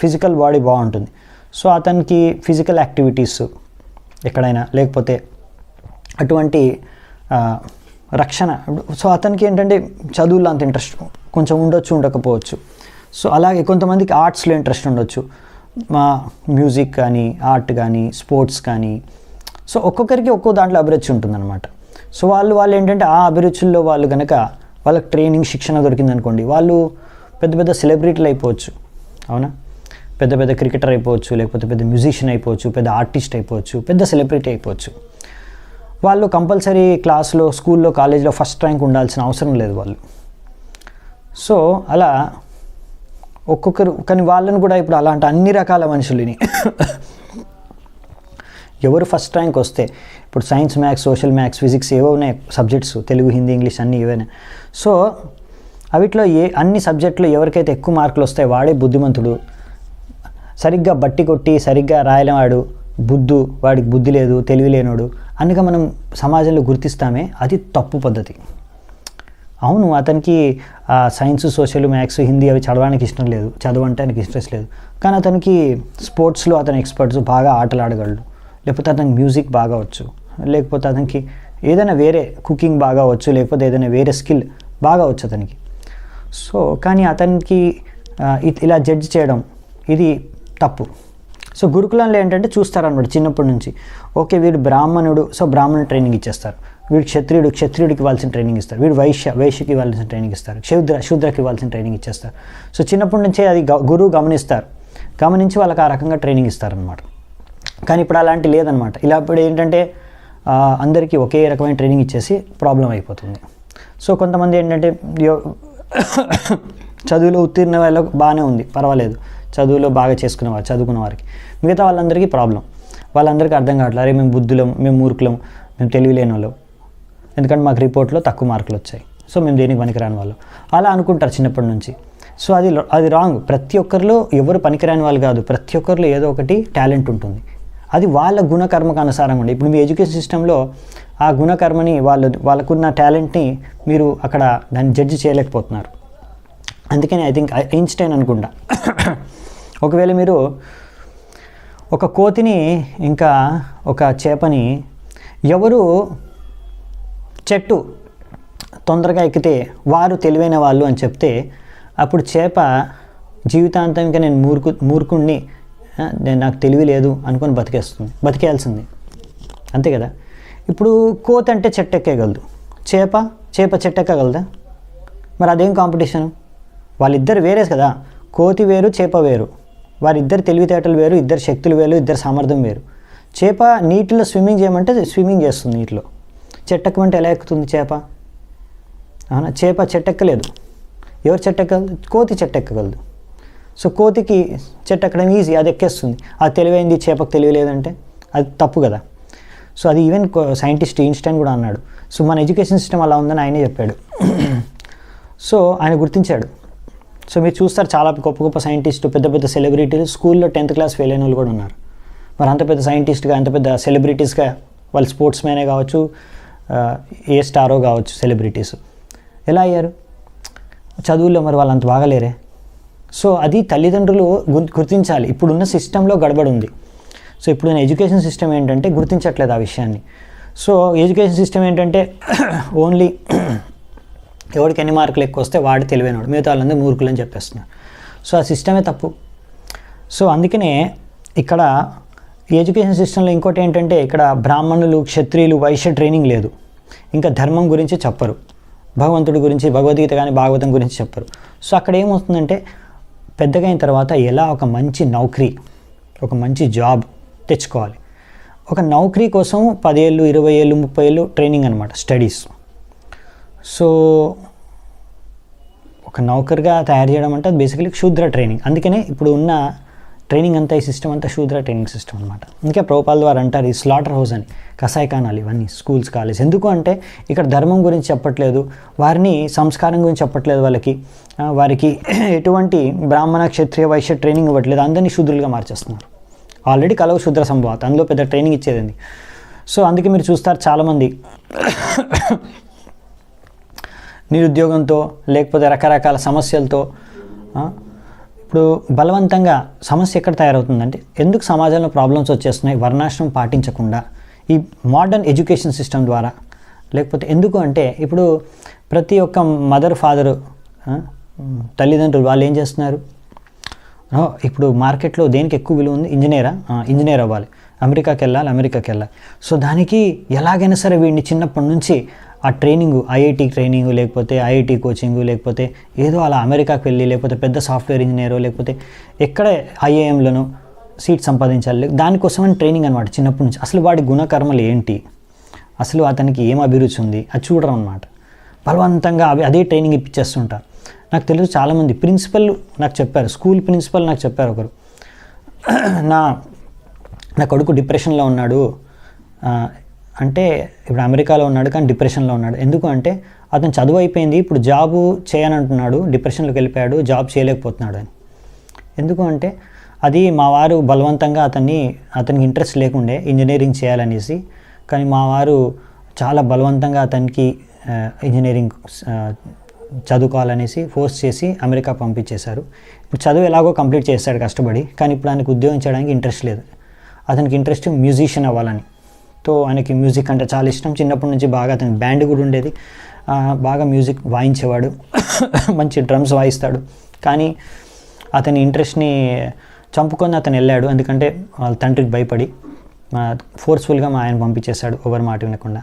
ఫిజికల్ బాడీ బాగుంటుంది. సో అతనికి ఫిజికల్ యాక్టివిటీస్ ఎక్కడైనా లేకపోతే అటువంటి రక్షణ. సో అతనికి ఏంటంటే చదువులో అంత ఇంట్రెస్ట్ కొంచెం ఉండొచ్చు, ఉండకపోవచ్చు. సో అలాగే కొంతమందికి ఆర్ట్స్లో ఇంట్రెస్ట్ ఉండొచ్చు, మ్యూజిక్ కానీ, ఆర్ట్ కానీ, స్పోర్ట్స్ కానీ. సో ఒక్కొక్కరికి ఒక్కో దాంట్లో అభిరుచి ఉంటుందన్నమాట. సో వాళ్ళు ఏంటంటే ఆ అభిరుచుల్లో వాళ్ళు కనుక వాళ్ళకి ట్రైనింగ్, శిక్షణ దొరికిందనుకోండి, వాళ్ళు పెద్ద పెద్ద సెలబ్రిటీలు అయిపోవచ్చు, అవునా? పెద్ద పెద్ద క్రికెటర్ అయిపోవచ్చు, లేకపోతే పెద్ద మ్యూజిషియన్ అయిపోవచ్చు, పెద్ద ఆర్టిస్ట్ అయిపోవచ్చు, పెద్ద సెలబ్రిటీ అయిపోవచ్చు. వాళ్ళు కంపల్సరీ క్లాస్లో, స్కూల్లో, కాలేజీలో ఫస్ట్ ర్యాంక్ ఉండాల్సిన అవసరం లేదు వాళ్ళు. సో అలా ఒక్కొక్కరు, కానీ వాళ్ళని కూడా ఇప్పుడు అలాంటి అన్ని రకాల మనుషులని ఎవరు ఫస్ట్ ర్యాంక్ వస్తే, ఇప్పుడు science, maths, social, maths, physics ఏవో ఉన్నాయి సబ్జెక్ట్స్, తెలుగు, హిందీ, ఇంగ్లీష్ అన్నీ ఏవైనా. సో అవిట్లో అన్ని సబ్జెక్టులో ఎవరికైతే ఎక్కువ మార్కులు వస్తాయో వాడే బుద్ధిమంతుడు. సరిగ్గా బట్టి కొట్టి సరిగ్గా రాయలేవాడు, వాడికి బుద్ధి లేదు, తెలివి లేనోడు అన్నగా మనం సమాజంలో గుర్తిస్తామే, అది తప్పు పద్ధతి. అవును, అతనికి సైన్స్, సోషల్, మ్యాథ్స్, హిందీ అవి చదవడానికి ఇష్టం లేదు, చదవంటే ఆయనకి ఇంట్రెస్ట్ లేదు, కానీ అతనికి స్పోర్ట్స్లో అతను ఎక్స్పర్ట్స్, బాగా ఆటలు ఆడగలడు, లేకపోతే అతనికి మ్యూజిక్ బాగా వచ్చు, లేకపోతే అతనికి ఏదైనా వేరే కుకింగ్ బాగా వచ్చు, లేకపోతే ఏదైనా వేరే స్కిల్ బాగా వచ్చు అతనికి. సో కానీ అతనికి ఇలా జడ్జ్ చేయడం ఇది తప్పు. సో గురుకులంలో ఏంటంటే చూస్తారన్నమాట చిన్నప్పటి నుంచి, ఓకే వీడు బ్రాహ్మణుడు, సో బ్రాహ్మణుడు ట్రైనింగ్ ఇచ్చేస్తారు. వీడు క్షత్రియుడికి ఇవ్వాల్సిన ట్రైనింగ్ ఇస్తారు. వీడు వైశ్యకి ఇవ్వాల్సిన ట్రైనింగ్ ఇస్తారు. శూద్రకి ఇవ్వాల్సిన ట్రైనింగ్ ఇచ్చేస్తారు. సో చిన్నప్పటి నుంచే అది గురువు గమనించి వాళ్ళకి ఆ రకంగా ట్రైనింగ్ ఇస్తారనమాట. కానీ ఇప్పుడు అలాంటి లేదనమాట. ఇలా ఇప్పుడు ఏంటంటే అందరికీ ఒకే రకమైన ట్రైనింగ్ ఇచ్చేసి ప్రాబ్లం అయిపోతుంది. సో కొంతమంది ఏంటంటే చదువులో ఉత్తీర్ణ వాళ్ళకు బాగానే ఉంది, పర్వాలేదు, చదువులో బాగా చదువుకున్న వారికి, మిగతా వాళ్ళందరికీ ప్రాబ్లం. వాళ్ళందరికీ అర్థం కావట్లేదు, అరే మేము బుద్ధులం, మేము మూర్ఖులం, మేము తెలివిలేని వాళ్ళం, ఎందుకంటే మాకు రిపోర్ట్లో తక్కువ మార్కులు వచ్చాయి, సో మేము దేనికి పనికిరాని వాళ్ళు అలా అనుకుంటారు చిన్నప్పటి నుంచి. సో అది రాంగ్. ప్రతి ఒక్కరిలో ఎవరు పనికిరాని వాళ్ళు కాదు, ప్రతి ఒక్కరిలో ఏదో ఒకటి టాలెంట్ ఉంటుంది. అది వాళ్ళ గుణకర్మకు అనుసారంగా ఉండే. ఇప్పుడు మీ ఎడ్యుకేషన్ సిస్టంలో ఆ గుణకర్మని వాళ్ళకున్న టాలెంట్ని మీరు అక్కడ దాన్ని జడ్జి చేయలేకపోతున్నారు. అందుకని ఐ థింక్ ఐన్స్టైన్ అనుకుంటా, ఒకవేళ మీరు ఒక కోతిని ఇంకా ఒక చేపని ఎవరు చెట్టు తొందరగా ఎక్కితే వారు తెలివైన వాళ్ళు అని చెప్తే, అప్పుడు చేప జీవితాంతం ఇంకా నేను మూర్ఖుణ్ణి, నాకు తెలివి లేదు అనుకొని బతికేయాల్సింది, అంతే కదా. ఇప్పుడు కోతి అంటే చెట్టు ఎక్కేయగలదు, చేప చెట్టు ఎక్కగలదా? మరి అదేం కాంపిటీషన్? వాళ్ళిద్దరు వేరే కదా, కోతి వేరు, చేప వేరు, వారిద్దరు తెలివితేటలు వేరు, ఇద్దరు శక్తులు వేరు, ఇద్దరు సామర్థ్యం వేరు. చేప నీటిలో స్విమ్మింగ్ చేయమంటే స్విమ్మింగ్ చేస్తుంది నీటిలో, చెట్టు ఎక్కమంటే ఎలా ఎక్కుతుంది చేప? అవునా, చేప చెట్టు ఎక్కలేదు. ఎవరు చెట్టు ఎక్కగలదు? కోతి చెట్టు ఎక్కగలదు. సో కోతికి చెట్టు ఎక్కడం ఈజీ, అది ఎక్కేస్తుంది. అది తెలివైంది, చేపకు తెలియలేదంటే అది తప్పు కదా. సో అది ఈవెన్ సైంటిస్ట్ ఐన్స్టైన్ కూడా అన్నాడు. సో మన ఎడ్యుకేషన్ సిస్టమ్ అలా ఉందని ఆయనే చెప్పాడు. సో ఆయన గుర్తించాడు. సో మీరు చూస్తారు చాలా గొప్ప గొప్ప సైంటిస్టు, పెద్ద పెద్ద సెలబ్రిటీలు స్కూల్లో 10th క్లాస్ ఫెయిల్ అయిన వాళ్ళు కూడా ఉన్నారు. మరి అంత పెద్ద సైంటిస్ట్గా, అంత పెద్ద సెలబ్రిటీస్గా, వాళ్ళు స్పోర్ట్స్ మ్యానే కావచ్చు, ఏ స్టారో కావచ్చు సెలబ్రిటీస్, ఎలా అయ్యారు? చదువుల్లో మరి వాళ్ళు అంత బాగలేరే. సో అది తల్లిదండ్రులు గుర్తించాలి. ఇప్పుడున్న సిస్టంలో గడబడి ఉంది. సో ఇప్పుడున్న ఎడ్యుకేషన్ సిస్టమ్ ఏంటంటే గుర్తించట్లేదు ఆ విషయాన్ని. సో ఎడ్యుకేషన్ సిస్టమ్ ఏంటంటే ఓన్లీ ఎవరికి ఎన్ని మార్కులు ఎక్కువ వస్తే వాడు తెలివైనవాడు, మిగతా వాళ్ళందరూ మూర్ఖులు అని చెప్పేస్తున్నారు. సో ఆ సిస్టమే తప్పు. సో అందుకనే ఇక్కడ ఈ ఎడ్యుకేషన్ సిస్టంలో ఇంకోటి ఏంటంటే ఇక్కడ బ్రాహ్మణులు, క్షత్రియులు, వైశ్య ట్రైనింగ్ లేదు. ఇంకా ధర్మం గురించి చెప్పరు, భగవంతుడి గురించి, భగవద్గీత కానీ భాగవతం గురించి చెప్పరు. సో అక్కడ ఏమవుతుందంటే పెద్దగా అయిన తర్వాత ఎలా ఒక మంచి నౌకరీ, ఒక మంచి జాబ్ తెచ్చుకోవాలి. ఒక నౌకరీ కోసం 10 ఏళ్ళు, 20 ఏళ్ళు, 30 ఏళ్ళు ట్రైనింగ్ అనమాట, స్టడీస్. సో ఒక నౌకర్గా తయారు చేయడం అంటే అది బేసికలీ శూద్ర ట్రైనింగ్. అందుకనే ఇప్పుడు ఉన్న ట్రైనింగ్ అంతా, ఈ సిస్టమ్ అంతా శూద్ర ట్రైనింగ్ సిస్టమ్ అనమాట. ఇంకా ప్రభుపాల్ వారు అంటారు ఈ స్లాటర్ హౌస్ అని, కసాయిఖానాలు ఇవన్నీ స్కూల్స్, కాలేజ్. ఎందుకు అంటే ఇక్కడ ధర్మం గురించి చెప్పట్లేదు, వారిని సంస్కారం గురించి చెప్పట్లేదు, వారికి ఎటువంటి బ్రాహ్మణ, క్షత్రియ, వైశ్య ట్రైనింగ్ ఇవ్వట్లేదు, అందరినీ శూద్రులుగా మార్చేస్తున్నారు. ఆల్రెడీ కలవు శూద్ర సంభవాత్, అందులో పెద్ద ట్రైనింగ్ ఇచ్చేదండి. సో అందుకే మీరు చూస్తారు చాలామంది నిరుద్యోగంతో లేకపోతే రకరకాల సమస్యలతో, ఇప్పుడు బలవంతంగా సమస్య ఎక్కడ తయారవుతుందంటే ఎందుకు సమాజంలో ప్రాబ్లమ్స్ వచ్చేస్తున్నాయి వర్ణాశ్రమం పాటించకుండా ఈ మోడర్న్ ఎడ్యుకేషన్ సిస్టమ్ ద్వారా. లేకపోతే ఎందుకు అంటే ఇప్పుడు ప్రతి ఒక్క మదర్, ఫాదరు, తల్లిదండ్రులు వాళ్ళు ఏం చేస్తున్నారు, ఇప్పుడు మార్కెట్లో దేనికి ఎక్కువ విలువ ఉంది, ఇంజనీర్ అవ్వాలి, అమెరికాకి వెళ్ళాలి. సో దానికి ఎలాగైనా సరే వీడిని చిన్నప్పటి నుంచి ఆ ట్రైనింగు, ఐఐటి ట్రైనింగు, లేకపోతే ఐఐటి కోచింగు, లేకపోతే ఏదో అలా అమెరికాకి వెళ్ళి, లేకపోతే పెద్ద సాఫ్ట్వేర్ ఇంజనీరో, లేకపోతే ఎక్కడ ఐఐఎంలను సీట్ సంపాదించాలి, దానికోసమని ట్రైనింగ్ అనమాట చిన్నప్పటి నుంచి. అసలు వాడి గుణకర్మలు ఏంటి, అసలు అతనికి ఏం అభిరుచి ఉంది అది చూడడం అనమాట. బలవంతంగా అదే ట్రైనింగ్ ఇప్పించేస్తుంటారు. నాకు తెలుసు చాలామంది ప్రిన్సిపల్ నాకు చెప్పారు, స్కూల్ ప్రిన్సిపల్ నాకు చెప్పారు ఒకరు, నా కొడుకు డిప్రెషన్లో ఉన్నాడు అంటే, ఇప్పుడు అమెరికాలో ఉన్నాడు కానీ డిప్రెషన్లో ఉన్నాడు. ఎందుకు అంటే అతను చదువు అయిపోయింది, ఇప్పుడు జాబు చేయనంటున్నాడు, డిప్రెషన్లోకి వెళ్ళిపోయాడు, జాబ్ చేయలేకపోతున్నాడు అని. ఎందుకు అంటే అది మా వారు బలవంతంగా అతనికి ఇంట్రెస్ట్ లేకుండే ఇంజనీరింగ్ చేయాలనేసి, కానీ మా వారు చాలా బలవంతంగా అతనికి ఇంజనీరింగ్ చదువుకోవాలనేసి ఫోర్స్ చేసి అమెరికా పంపించేశారు. ఇప్పుడు చదువు ఎలాగో కంప్లీట్ చేస్తాడు కష్టపడి, కానీ ఇప్పుడు ఆయనకు ఉద్యోగం చేయడానికి ఇంట్రెస్ట్ లేదు. అతనికి ఇంట్రెస్ట్ మ్యూజిషియన్ అవ్వాలని. తో ఆయనకి మ్యూజిక్ అంటే చాలా ఇష్టం, చిన్నప్పటి నుంచి బాగా అతనికి బ్యాండ్ కూడా ఉండేది, బాగా మ్యూజిక్ వాయించేవాడు, మంచి డ్రమ్స్ వాయిస్తాడు. కానీ అతని ఇంట్రెస్ట్ని చంపుకొని అతను వెళ్ళాడు, ఎందుకంటే వాళ్ళ తండ్రికి భయపడి ఫోర్స్ఫుల్గా మా ఆయన పంపించేశాడు ఎవరి మాట వినకుండా.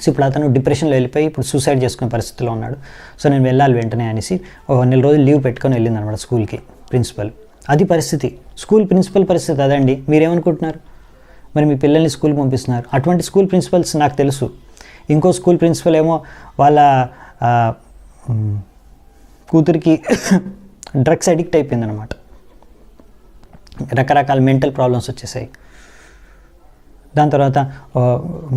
సో ఇప్పుడు అతను డిప్రెషన్లో వెళ్ళిపోయి ఇప్పుడు సూసైడ్ చేసుకునే పరిస్థితిలో ఉన్నాడు. సో నేను వెళ్ళాలి వెంటనే అనేసి 1 నెల రోజులు లీవ్ పెట్టుకొని వెళ్ళింది అనమాట స్కూల్కి ప్రిన్సిపల్. అది పరిస్థితి, స్కూల్ ప్రిన్సిపల్ పరిస్థితి అదండి. మీరేమనుకుంటున్నారు? మరి మీ పిల్లల్ని స్కూల్కి పంపిస్తున్నారు. అటువంటి స్కూల్ ప్రిన్సిపల్స్ నాకు తెలుసు. ఇంకో స్కూల్ ప్రిన్సిపల్ ఏమో వాళ్ళ కూతురికి డ్రగ్స్ అడిక్ట్ అయిపోయింది అనమాట, రకరకాల మెంటల్ ప్రాబ్లమ్స్ వచ్చేసాయి. దాని తర్వాత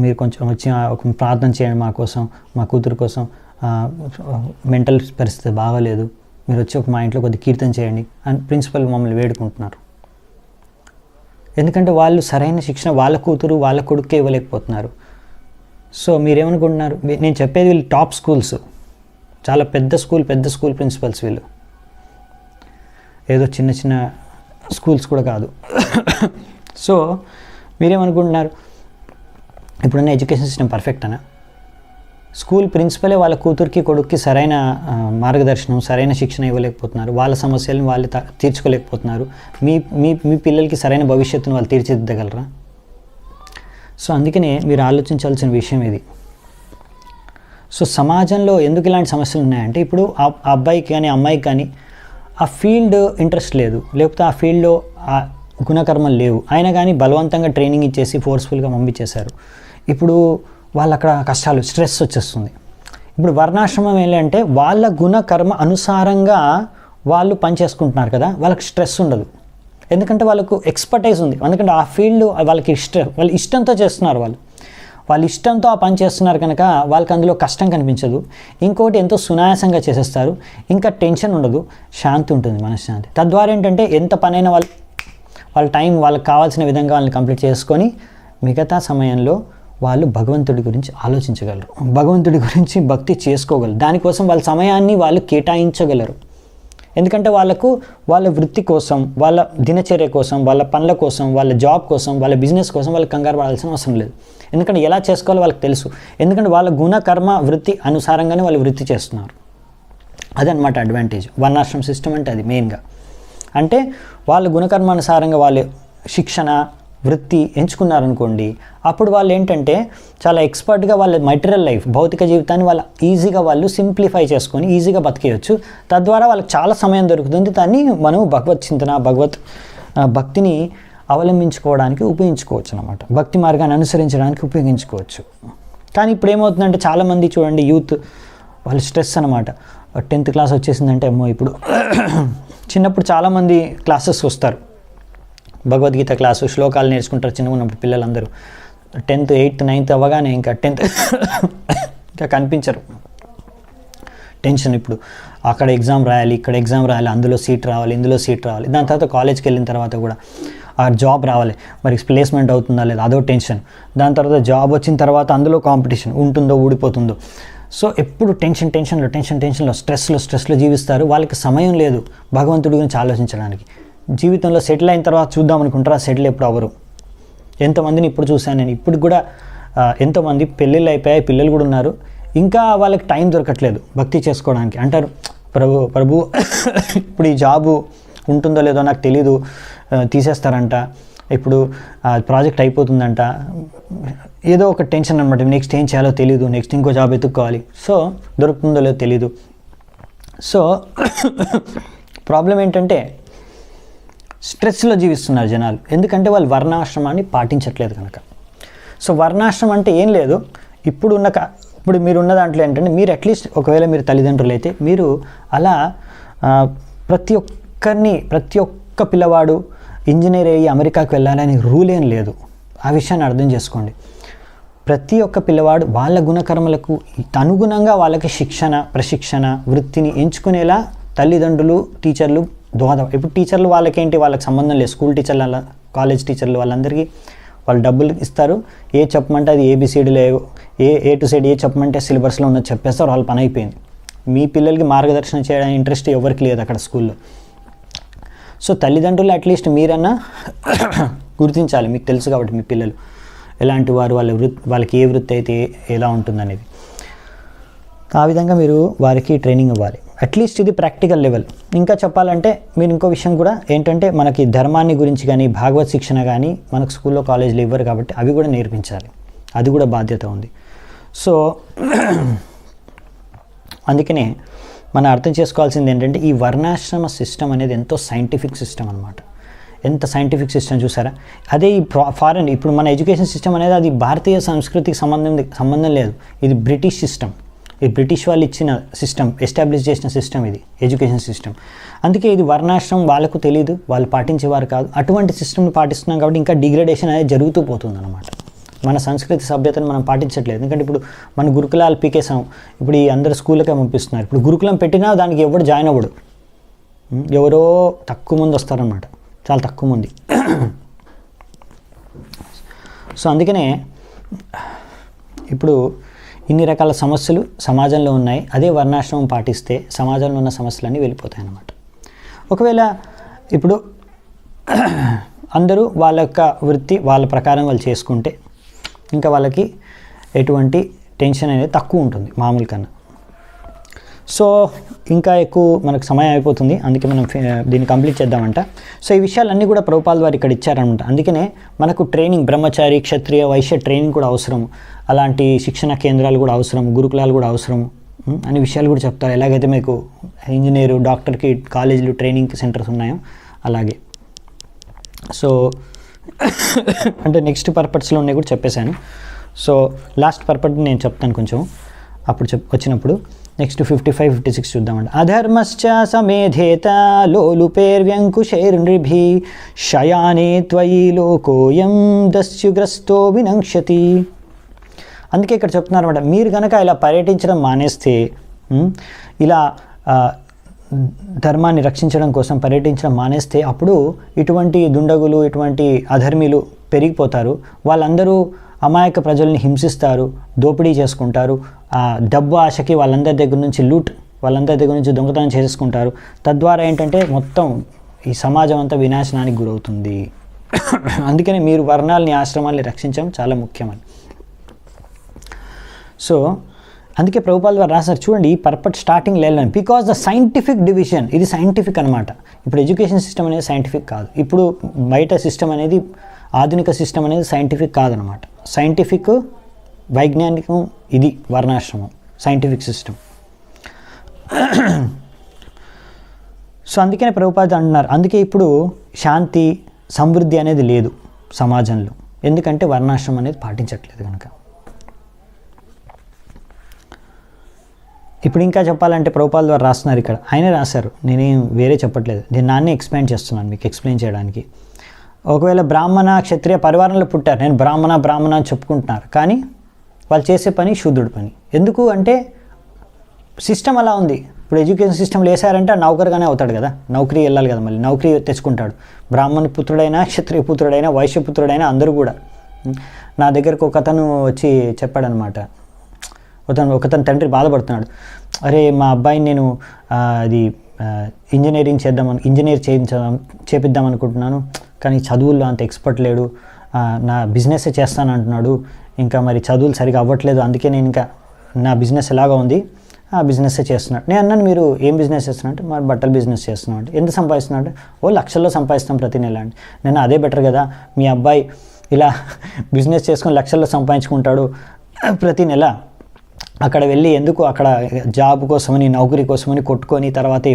మీరు కొంచెం వచ్చి ఒక ప్రార్థన చేయండి మా కోసం, మా కూతురు కోసం, మెంటల్ పరిస్థితి బాగోలేదు, మీరు వచ్చి మా ఇంట్లో కొద్ది కీర్తన చేయండి అని ప్రిన్సిపల్ మమ్మల్ని వేడుకుంటున్నారు. ఎందుకంటే వాళ్ళు సరైన శిక్షణ వాళ్ళ కూతురు వాళ్ళ కొడుకే ఇవ్వలేకపోతున్నారు. సో మీరేమనుకుంటున్నారు? నేను చెప్పేది వీళ్ళు టాప్ స్కూల్స్, చాలా పెద్ద స్కూల్ ప్రిన్సిపల్స్ వీళ్ళు, ఏదో చిన్న చిన్న స్కూల్స్ కూడా కాదు. సో మీరేమనుకుంటున్నారు? ఇప్పుడున్న ఎడ్యుకేషన్ సిస్టమ్ పర్ఫెక్ట్ అనా? స్కూల్ ప్రిన్సిపలే వాళ్ళ కూతురికి కొడుక్కి సరైన మార్గదర్శనం, సరైన శిక్షణ ఇవ్వలేకపోతున్నారు, వాళ్ళ సమస్యలను వాళ్ళు తీర్చుకోలేకపోతున్నారు. మీ పిల్లలకి సరైన భవిష్యత్తును వాళ్ళు తీర్చిదిద్దగలరా? సో అందుకనే మీరు ఆలోచించాల్సిన విషయం ఇది. సో సమాజంలో ఎందుకు ఇలాంటి సమస్యలు ఉన్నాయంటే, ఇప్పుడు ఆ అబ్బాయికి కానీ అమ్మాయికి కానీ ఆ ఫీల్డ్ ఇంట్రెస్ట్ లేదు, లేకపోతే ఆ ఫీల్డ్లో ఆ గుణకర్మలు లేవు, అయినా కానీ బలవంతంగా ట్రైనింగ్ ఇచ్చేసి ఫోర్స్ఫుల్గా పంపించేశారు. ఇప్పుడు వాళ్ళు అక్కడ కష్టాలు, స్ట్రెస్ వచ్చేస్తుంది. ఇప్పుడు వర్ణాశ్రమం ఏంటంటే వాళ్ళ గుణకర్మ అనుసారంగా వాళ్ళు పనిచేసుకుంటున్నారు కదా, వాళ్ళకి స్ట్రెస్ ఉండదు. ఎందుకంటే వాళ్ళకు ఎక్స్పర్టైజ్ ఉంది, ఎందుకంటే ఆ ఫీల్డ్ వాళ్ళకి వాళ్ళు ఇష్టంతో చేస్తున్నారు, వాళ్ళు ఇష్టంతో ఆ పని చేస్తున్నారు కనుక వాళ్ళకి అందులో కష్టం కనిపించదు. ఇంకోటి ఎంతో సునాయాసంగా చేసేస్తారు, ఇంకా టెన్షన్ ఉండదు, శాంతి ఉంటుంది, మనశ్శాంతి. తద్వారా ఏంటంటే ఎంత పనైనా వాళ్ళ టైం వాళ్ళకి కావాల్సిన విధంగా వాళ్ళని కంప్లీట్ చేసుకొని మిగతా సమయంలో వాళ్ళు భగవంతుడి గురించి ఆలోచించగలరు, భగవంతుడి గురించి భక్తి చేసుకోగలరు. దానికోసం వాళ్ళ సమయాన్ని వాళ్ళు కేటాయించగలరు. ఎందుకంటే వాళ్ళకు వాళ్ళ వృత్తి కోసం, వాళ్ళ దినచర్య కోసం, వాళ్ళ పనుల కోసం, వాళ్ళ జాబ్ కోసం, వాళ్ళ బిజినెస్ కోసం వాళ్ళకి కంగారు పడాల్సిన అవసరం లేదు. ఎందుకంటే ఎలా చేసుకోవాలో వాళ్ళకి తెలుసు. ఎందుకంటే వాళ్ళ గుణ కర్మ వృత్తి అనుసారంగానే వాళ్ళు వృత్తి చేస్తున్నారు. అదనమాట అడ్వాంటేజ్. వర్ణాశ్రమ సిస్టమ్ అంటే అది మెయిన్గా. అంటే వాళ్ళ గుణకర్మానుసారంగా వాళ్ళు శిక్షణ వృత్తి ఎంచుకున్నారనుకోండి, అప్పుడు వాళ్ళు ఏంటంటే చాలా ఎక్స్పర్ట్గా వాళ్ళ మెటీరియల్ లైఫ్, భౌతిక జీవితాన్ని వాళ్ళు ఈజీగా వాళ్ళు సింప్లిఫై చేసుకొని ఈజీగా బతికేయచ్చు. తద్వారా వాళ్ళకి చాలా సమయం దొరుకుతుంది. దాన్ని మనం భగవత్ చింతన, భక్తిని అవలంబించుకోవడానికి ఉపయోగించుకోవచ్చు అన్నమాట. భక్తి మార్గాన్ని అనుసరించడానికి ఉపయోగించుకోవచ్చు. కానీ ఇప్పుడు ఏమవుతుందంటే చాలామంది చూడండి, యూత్ వాళ్ళు స్ట్రెస్ అనమాట. 10th క్లాస్ వచ్చేసిందంటే అమ్మో, ఇప్పుడు చిన్నప్పుడు చాలామంది క్లాసెస్ వస్తారు, భగవద్గీత క్లాసు, శ్లోకాలు నేర్చుకుంటారు చిన్నగా ఉన్నప్పుడు పిల్లలందరూ. 10th 8th 9th అవ్వగానే ఇంకా 10th ఇంకా కనిపించరు. టెన్షన్, ఇప్పుడు అక్కడ ఎగ్జామ్ రాయాలి, ఇక్కడ ఎగ్జామ్ రాయాలి, అందులో సీట్ రావాలి, ఇందులో సీట్ రావాలి. దాని తర్వాత కాలేజ్కి వెళ్ళిన తర్వాత కూడా ఆ జాబ్ రావాలి, మరి ప్లేస్మెంట్ అవుతుందా లేదా అదో టెన్షన్. దాని తర్వాత జాబ్ వచ్చిన తర్వాత అందులో కాంపిటీషన్ ఉంటుందో ఊడిపోతుందో. సో ఎప్పుడు టెన్షన్లో స్ట్రెస్లో జీవిస్తారు. వాళ్ళకి సమయం లేదు భగవంతుడి గురించి ఆలోచించడానికి. జీవితంలో సెటిల్ అయిన తర్వాత చూద్దాం అనుకుంటారు, ఆ సెటిల్ ఎప్పుడు అవ్వరు. ఎంతమందిని ఇప్పుడు చూశాను నేను. ఇప్పుడు కూడా ఎంతోమంది పెళ్ళిళ్ళు అయిపోయాయి, పిల్లలు కూడా ఉన్నారు, ఇంకా వాళ్ళకి టైం దొరకట్లేదు భక్తి చేసుకోవడానికి. అంటారు, ప్రభు ఇప్పుడు ఈ జాబు ఉంటుందో లేదో నాకు తెలీదు, తీసేస్తారంట, ఇప్పుడు ప్రాజెక్ట్ అయిపోతుందంట, ఏదో ఒక టెన్షన్ అనమాట. నెక్స్ట్ ఏం చేయాలో తెలీదు, నెక్స్ట్ ఇంకో జాబ్ ఎత్తుక్కోవాలి, సో దొరుకుతుందో లేదో తెలీదు. సో ప్రాబ్లం ఏంటంటే స్ట్రెస్లో జీవిస్తున్నారు జనాలు, ఎందుకంటే వాళ్ళు వర్ణాశ్రమాన్ని పాటించట్లేదు కనుక. సో వర్ణాశ్రమం అంటే ఏం లేదు, ఇప్పుడు మీరు ఉన్న దాంట్లో ఏంటంటే, మీరు అట్లీస్ట్ ఒకవేళ మీరు తల్లిదండ్రులు అయితే మీరు అలా ప్రతి ఒక్క పిల్లవాడు ఇంజనీర్ అయ్యి అమెరికాకి వెళ్ళాలని రూల్ ఏం లేదు. ఆ విషయాన్ని అర్థం చేసుకోండి. ప్రతి ఒక్క పిల్లవాడు వాళ్ళ గుణకర్మలకు అనుగుణంగా వాళ్ళకి ప్రశిక్షణ వృత్తిని ఎంచుకునేలా తల్లిదండ్రులు, టీచర్లు దోహదం. ఇప్పుడు టీచర్లు వాళ్ళకి సంబంధం లేదు. స్కూల్ టీచర్లు, కాలేజ్ టీచర్లు వాళ్ళందరికీ వాళ్ళు డబ్బులు ఇస్తారు, ఏ చెప్పమంటే అది ABCDలు, ఏ టు Z ఏ చెప్పమంటే సిలబస్లో ఉన్నది చెప్పేస్తారు, వాళ్ళ పని అయిపోయింది. మీ పిల్లలకి మార్గదర్శనం చేయడానికి ఇంట్రెస్ట్ ఎవరికి లేదు అక్కడ స్కూల్లో. సో తల్లిదండ్రులు అట్లీస్ట్ మీరన్నా గుర్తించాలి, మీకు తెలుసు కాబట్టి మీ పిల్లలు ఎలాంటి వారు, వాళ్ళకి ఏ వృత్తి అయితే ఎలా ఉంటుందనేది. ఆ విధంగా మీరు వారికి ట్రైనింగ్ ఇవ్వాలి. అట్లీస్ట్ ఇది ప్రాక్టికల్ లెవెల్. ఇంకా చెప్పాలంటే మీరు ఇంకో విషయం కూడా ఏంటంటే, మనకి ధర్మాన్ని గురించి కానీ భాగవత్ శిక్షణ కానీ మనకు స్కూల్లో కాలేజీలో ఇవ్వరు కాబట్టి అవి కూడా నేర్పించాలి, అది కూడా బాధ్యత ఉంది. సో అందుకనే మనం అర్థం చేసుకోవాల్సింది ఏంటంటే, ఈ వర్ణాశ్రమ సిస్టమ్ అనేది ఎంతో సైంటిఫిక్ సిస్టమ్ అనమాట. ఎంత సైంటిఫిక్ సిస్టమ్ చూసారా. అదే ఈ ఫారెన్ ఇప్పుడు మన ఎడ్యుకేషన్ సిస్టమ్ అనేది అది భారతీయ సంస్కృతికి సంబంధం లేదు. ఇది బ్రిటిష్ సిస్టమ్, ఈ బ్రిటిష్ వాళ్ళు ఇచ్చిన సిస్టమ్, ఎస్టాబ్లిష్ చేసిన సిస్టమ్ ఇది ఎడ్యుకేషన్ సిస్టమ్. అందుకే ఇది వర్ణాశ్రమం వాళ్ళకు తెలియదు, వాళ్ళు పాటించేవారు కాదు. అటువంటి సిస్టమ్ని పాటిస్తున్నాం కాబట్టి ఇంకా డిగ్రేడేషన్ అనేది జరుగుతూ పోతుంది అనమాట. మన సంస్కృతి సభ్యతను మనం పాటించట్లేదు. ఎందుకంటే ఇప్పుడు మన గురుకులాలు పీకేసాం, ఇప్పుడు ఈ అందరు స్కూళ్ళకే పంపిస్తున్నారు. ఇప్పుడు గురుకులం పెట్టినా దానికి ఎవడు జాయిన్ అవ్వడు, ఎవరో తక్కువ మంది వస్తారనమాట, చాలా తక్కువ మంది. సో అందుకనే ఇప్పుడు ఇన్ని రకాల సమస్యలు సమాజంలో ఉన్నాయి. అదే వర్ణాశ్రమం పాటిస్తే సమాజంలో ఉన్న సమస్యలన్నీ వెళ్ళిపోతాయి అన్నమాట. ఒకవేళ ఇప్పుడు అందరూ వాళ్ళ యొక్క వృత్తి వాళ్ళ ప్రకారం వాళ్ళు చేసుకుంటే ఇంకా వాళ్ళకి ఎటువంటి టెన్షన్ అనేది తక్కువ ఉంటుంది మామూలు కన్నా. సో ఇంకా ఎక్కువ మనకు సమయం అయిపోతుంది, అందుకే మనం దీన్ని కంప్లీట్ చేద్దామంట. సో ఈ విషయాలన్నీ కూడా ప్రభుపాల్ వారు ఇక్కడ ఇచ్చారనమాట. అందుకనే మనకు ట్రైనింగ్, బ్రహ్మచారి, క్షత్రియ, వైశ్య ట్రైనింగ్ కూడా అవసరం, అలాంటి శిక్షణ కేంద్రాలు కూడా అవసరం, గురుకులాలు కూడా అవసరం అనే విషయాలు కూడా చెప్తారు. ఎలాగైతే మీకు ఇంజనీరు, డాక్టర్కి కాలేజీలు, ట్రైనింగ్ సెంటర్స్ ఉన్నాయో అలాగే. సో అంటే నెక్స్ట్ పర్పస్లో ఉన్నాయి కూడా చెప్పేశాను. సో లాస్ట్ పర్పస్ నేను చెప్తాను కొంచెం అప్పుడు వచ్చినప్పుడు. నెక్స్ట్ 55, 56 చూద్దామండి. అధర్మశ్చ సమేధేత లోలుపేర్వ్యంకుశైర్నృభి శయానే త్వయి లోకోయం దస్యుగ్రస్తో వినంక్షతి. అందుకే ఇక్కడ చెప్తున్నారు అనమాట, మీరు కనుక ఇలా పర్యటించడం మానేస్తే, ఇలా ధర్మాన్ని రక్షించడం కోసం పర్యటించడం మానేస్తే అప్పుడు ఇటువంటి దుండగులు, ఇటువంటి అధర్మీలు పెరిగిపోతారు. వాళ్ళందరూ అమాయక ప్రజల్ని హింసిస్తారు, దోపిడీ చేసుకుంటారు, డబ్బు ఆశకి వాళ్ళందరి దగ్గర నుంచి వాళ్ళందరి దగ్గర నుంచి దొంగతనం చేసుకుంటారు. తద్వారా ఏంటంటే మొత్తం ఈ సమాజం అంతా వినాశనానికి గురవుతుంది. అందుకని మీరు వర్ణాలని, ఆశ్రమాల్ని రక్షించడం చాలా ముఖ్యమని. సో అందుకే ప్రభుపాల్ వారు రాశారు చూడండి, ఈ పర్పట్ స్టార్టింగ్ వెళ్ళాను బికాజ్ ద సైంటిఫిక్ డివిజన్, ఇది సైంటిఫిక్ అనమాట. ఇప్పుడు ఎడ్యుకేషన్ సిస్టమ్ అనేది సైంటిఫిక్ కాదు. ఇప్పుడు బయట సిస్టమ్ అనేది, ఆధునిక సిస్టమ్ అనేది సైంటిఫిక్ కాదనమాట. సైంటిఫిక్, వైజ్ఞానికం ఇది వర్ణాశ్రమం, సైంటిఫిక్ సిస్టమ్. సో అందుకనే ప్రభుపాద అంటున్నారు, అందుకే ఇప్పుడు శాంతి, సమృద్ధి అనేది లేదు సమాజంలో, ఎందుకంటే వర్ణాశ్రమం అనేది పాటించట్లేదు కనుక. ఇప్పుడు ఇంకా చెప్పాలంటే ప్రభుపాద వారు రాస్తున్నారు ఇక్కడ, ఆయనే రాశారు, నేనేం వేరే చెప్పట్లేదు, నేను నాన్నే ఎక్స్ప్లెయిన్ చేస్తున్నాను మీకు, ఎక్స్ప్లెయిన్ చేయడానికి. ఒకవేళ బ్రాహ్మణ క్షత్రియ పరివారంలో పుట్టారు, నేను బ్రాహ్మణ అని చెప్పుకుంటున్నారు, కానీ వాళ్ళు చేసే పని శూద్రుడి పని. ఎందుకు అంటే సిస్టమ్ అలా ఉంది. ఇప్పుడు ఎడ్యుకేషన్ సిస్టమ్లో వేసారంటే నౌకరుగానే అవుతాడు కదా, నౌకరీ వెళ్ళాలి కదా, మళ్ళీ నౌకరీ తెచ్చుకుంటాడు. బ్రాహ్మణ పుత్రుడైనా, క్షత్రియ పుత్రుడైనా, వైశ్య పుత్రుడైనా అందరూ కూడా. నా దగ్గరకు ఒకతను వచ్చి చెప్పాడనమాట, ఒకతను తండ్రి బాధపడుతున్నాడు, అరే మా అబ్బాయిని నేను అది ఇంజనీర్ చేపిద్దాం అనుకుంటున్నాను, కానీ చదువుల్లో అంత ఎక్స్పర్ట్ లేడు, నా బిజినెస్ చేస్తాను అంటున్నాడు, ఇంకా మరి చదువులు సరిగా అవ్వట్లేదు, అందుకే నేను ఇంకా నా బిజినెస్ ఎలాగా ఉంది ఆ బిజినెస్ చేస్తున్నాడు. నేను అన్నాను, మీరు ఏం బిజినెస్ చేస్తున్నా అంటే, మరి బట్టల బిజినెస్ చేస్తున్నాం అంటే, ఎంత సంపాదిస్తున్నా అంటే, లక్షల్లో సంపాదిస్తాం ప్రతి నెల అంటే. నేను అదే బెటర్ కదా, మీ అబ్బాయి ఇలా బిజినెస్ చేసుకొని లక్షల్లో సంపాదించుకుంటాడు ప్రతి నెల, అక్కడ వెళ్ళి ఎందుకు అక్కడ జాబ్ కోసమని, నౌకరీ కోసమని కొట్టుకొని, తర్వాత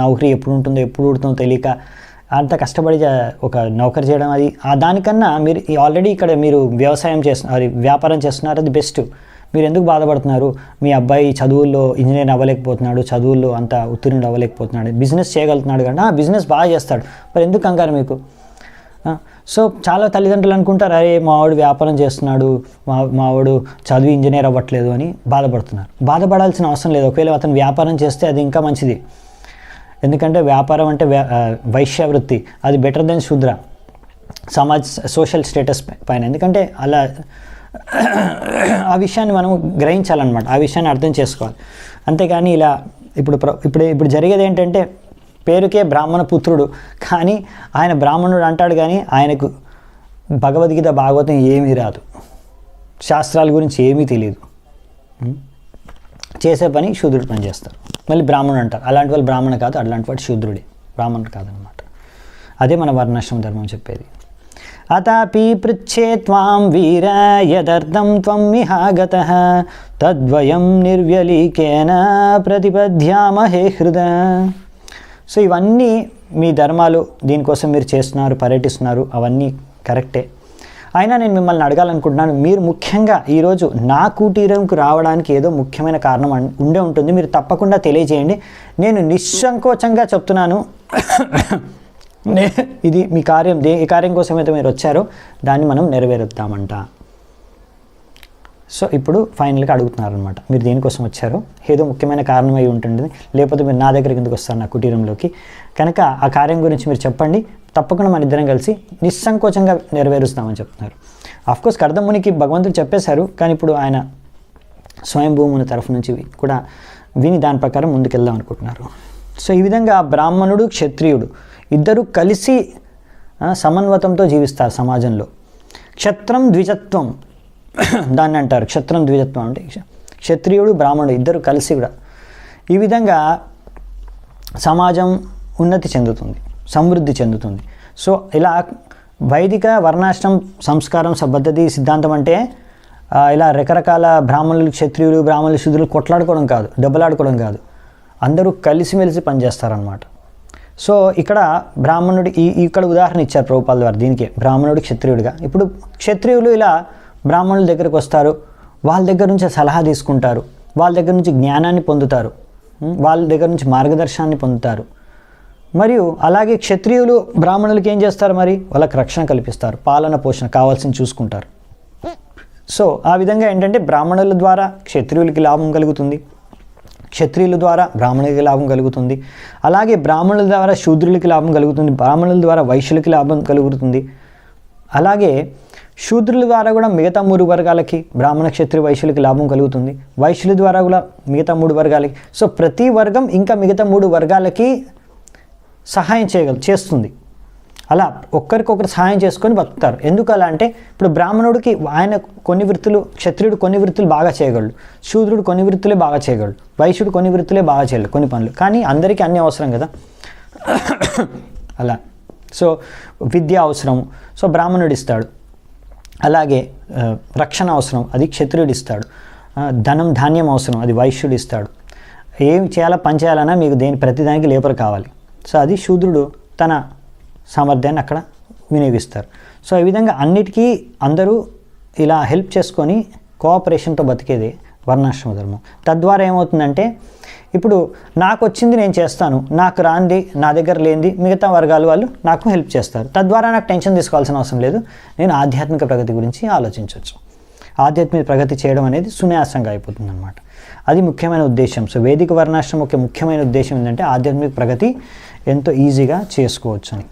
నౌకరీ ఎప్పుడు ఉంటుందో తెలియక అంత కష్టపడి ఒక నౌకరీ చేయడం, అది దానికన్నా మీరు ఆల్రెడీ ఇక్కడ మీరు వ్యవసాయం చేస్తున్నారు, వ్యాపారం చేస్తున్నారు, అది బెస్ట్. మీరు ఎందుకు బాధపడుతున్నారు, మీ అబ్బాయి చదువుల్లో ఇంజనీర్ అవ్వలేకపోతున్నాడు, చదువుల్లో అంత ఉత్తీర్ణుడు అవ్వలేకపోతున్నాడు, బిజినెస్ చేయగలుగుతున్నాడు కానీ బిజినెస్ బాగా చేస్తాడు, మరి ఎందుకు కంగారు మీకు? సో చాలా తల్లిదండ్రులు అనుకుంటారు, అరే మావాడు వ్యాపారం చేస్తున్నాడు, మావాడు చదువు ఇంజనీర్ అవ్వట్లేదు అని బాధపడుతున్నారు. బాధపడాల్సిన అవసరం లేదు. ఒకవేళ అతను వ్యాపారం చేస్తే అది ఇంకా మంచిది, ఎందుకంటే వ్యాపారం అంటే వైశ్య వృత్తి, అది బెటర్ దెన్ శూద్ర సోషల్ స్టేటస్ పైన. ఎందుకంటే అలా ఆ విషయాన్ని మనం గ్రహించాలన్నమాట, ఆ విషయాన్ని అర్థం చేసుకోవాలి. అంతేగాని ఇలా ఇప్పుడు జరిగేది ఏంటంటే, పేరుకే బ్రాహ్మణ పుత్రుడు, కానీ ఆయన బ్రాహ్మణుడు అంటాడు, కానీ ఆయనకు భగవద్గీత, భాగవతం ఏమీ రాదు, శాస్త్రాల గురించి ఏమీ తెలియదు, చేసే పని శూద్రుడి పని చేస్తారు, మళ్ళీ బ్రాహ్మణుడు అంటారు. అలాంటి వాళ్ళు బ్రాహ్మణ కాదు, అలాంటి వాడు శూద్రుడే, బ్రాహ్మణుడు కాదనమాట. అదే మన వర్ణాశ్రమ ధర్మం చెప్పేది. అతాపి పృచ్ఛే త్వాం వీర యదర్థం త్వం మిహాగతః తద్వయం నిర్వ్యలీకేన ప్రతిపద్యామహే హృద. సో ఇవన్నీ మీ ధర్మాలు, దీనికోసం మీరు చేస్తున్నారు, పర్యటిస్తున్నారు, అవన్నీ కరెక్టే. అయినా నేను మిమ్మల్ని అడగాలనుకుంటున్నాను, మీరు ముఖ్యంగా ఈరోజు నా కుటీరంకు రావడానికి ఏదో ముఖ్యమైన కారణం ఉండే ఉంటుంది, మీరు తప్పకుండా తెలియజేయండి. నేను నిస్సంకోచంగా చెప్తున్నాను, ఇది మీ కార్యం, ఏ కార్యం కోసం అయితే మీరు వచ్చారో దాన్ని మనం నెరవేరుద్దామంట. సో ఇప్పుడు ఫైనల్గా అడుగుతున్నారనమాట, మీరు దేనికోసం వచ్చారో, ఏదో ముఖ్యమైన కారణం అయి ఉంటుంది, లేకపోతే మీరు నా దగ్గరికి ఎందుకు వస్తారు, నా కుటీరంలోకి, కనుక ఆ కార్యం గురించి మీరు చెప్పండి, తప్పకుండా మన ఇద్దరం కలిసి నిస్సంకోచంగా నెరవేరుస్తామని చెప్తున్నారు. ఆఫ్కోర్స్ కర్దమునికి భగవంతుడు చెప్పేశారు, కానీ ఇప్పుడు ఆయన స్వయంభూముని తరఫు నుంచి కూడా విని దాని ప్రకారం ముందుకెళ్దాం అనుకుంటున్నారు. సో ఈ విధంగా బ్రాహ్మణుడు, క్షత్రియుడు ఇద్దరు కలిసి సమన్వతంతో జీవిస్తారు సమాజంలో. క్షత్రం ద్విజత్వం దాన్ని అంటారు. క్షత్రం ద్విజత్వం అంటే క్షత్రియుడు, బ్రాహ్మణుడు ఇద్దరు కలిసి కూడా ఈ విధంగా సమాజం ఉన్నతి చెందుతుంది, సమృద్ధి చెందుతుంది. సో ఇలా వైదిక వర్ణాశ్రమ సంస్కారం, పద్ధతి, సిద్ధాంతం అంటే ఇలా రకరకాల బ్రాహ్మణులు, క్షత్రియులు, బ్రాహ్మణులు, శూద్రులు కొట్లాడుకోవడం కాదు, దెబ్బలాడుకోవడం కాదు, అందరూ కలిసిమెలిసి పనిచేస్తారనమాట. సో ఇక్కడ బ్రాహ్మణుడు, ఇక్కడ ఉదాహరణ ఇచ్చారు ప్రభుపాల్ వారు దీనికే, బ్రాహ్మణుడు క్షత్రియుడిగా. ఇప్పుడు క్షత్రియులు ఇలా బ్రాహ్మణుల దగ్గరకు వస్తారు, వాళ్ళ దగ్గర నుంచి సలహా తీసుకుంటారు, వాళ్ళ దగ్గర నుంచి జ్ఞానాన్ని పొందుతారు, వాళ్ళ దగ్గర నుంచి మార్గదర్శనాన్ని పొందుతారు. మరియు అలాగే క్షత్రియులు బ్రాహ్మణులకి ఏం చేస్తారు, మరి వాళ్ళకి రక్షణ కల్పిస్తారు, పాలన పోషణ కావాల్సింది చూసుకుంటారు. సో ఆ విధంగా ఏంటంటే బ్రాహ్మణుల ద్వారా క్షత్రియులకి లాభం కలుగుతుంది, క్షత్రియుల ద్వారా బ్రాహ్మణులకి లాభం కలుగుతుంది, అలాగే బ్రాహ్మణుల ద్వారా శూద్రులకి లాభం కలుగుతుంది, బ్రాహ్మణుల ద్వారా వైశ్యులకి లాభం కలుగుతుంది. అలాగే శూద్రుల ద్వారా కూడా మిగతా 3 వర్గాలకి బ్రాహ్మణ క్షత్రియ వైశ్యులకి లాభం కలుగుతుంది. వైశ్యుల ద్వారా కూడా మిగతా 3 వర్గాలకి. సో ప్రతి వర్గం ఇంకా మిగతా 3 వర్గాలకి సహాయం చేస్తుంది. అలా ఒక్కరికొకరు సహాయం చేసుకొని బతుకుతారు. ఎందుకు అలా అంటే ఇప్పుడు బ్రాహ్మణుడికి ఆయన కొన్ని వృత్తులు, క్షత్రియుడు కొన్ని వృత్తులు బాగా చేయగలడు, శూద్రుడు కొన్ని వృత్తులే బాగా చేయగలడు, వైశ్యుడు కొన్ని వృత్తులే బాగా చేయగలడు కొన్ని పనులు. కానీ అందరికీ అన్నీ అవసరం కదా అలా. సో విద్య అవసరం, సో బ్రాహ్మణుడు ఇస్తాడు. అలాగే రక్షణ అవసరం, అది క్షత్రియుడు ఇస్తాడు. ధనం ధాన్యం అవసరం, అది వైశ్యుడు ఇస్తాడు. ఏం చేయాలా పని చేయాలన్నా మీకు ప్రతిదానికి లేబర్ కావాలి. సో అది శూద్రుడు తన సామర్థ్యాన్ని అక్కడ వినియోగిస్తారు. సో ఈ విధంగా అన్నిటికీ అందరూ ఇలా హెల్ప్ చేసుకొని కోఆపరేషన్తో బతికేది వర్ణాశ్రమ ధర్మం. తద్వారా ఏమవుతుందంటే ఇప్పుడు నాకు వచ్చింది నేను చేస్తాను, నాకు రాంది నా దగ్గర లేనిది మిగతా వర్గాల వాళ్ళు నాకు హెల్ప్ చేస్తారు. తద్వారా నాకు టెన్షన్ తీసుకోవాల్సిన అవసరం లేదు. నేను ఆధ్యాత్మిక ప్రగతి గురించి ఆలోచించవచ్చు. ఆధ్యాత్మిక ప్రగతి చేయడం అనేది సునాయాసంగా అయిపోతుంది అన్నమాట. అది ముఖ్యమైన ఉద్దేశం. సో వేదిక వర్ణాశ్రమం యొక్క ముఖ్యమైన ఉద్దేశం ఏంటంటే ఆధ్యాత్మిక ప్రగతి ఎంతో ఈజీగా చేసుకోవచ్చు అని.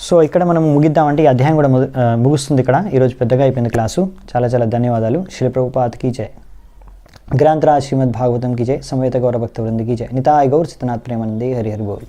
సో ఇక్కడ మనం ముగిద్దామంటే ఈ అధ్యాయం కూడా ముగుస్తుంది ఇక్కడ. ఈరోజు పెద్దగా అయిపోయింది క్లాసు. చాలా చాలా ధన్యవాదాలు. శ్రీ ప్రభుపాద్ కీ జై. ग्रंथराज श्रीमद् भागवतम की जय. समवेत गौर भक्त वृंद की जय. निताय गौर सितनाथ प्रेमानंदे हरि हरि बोल.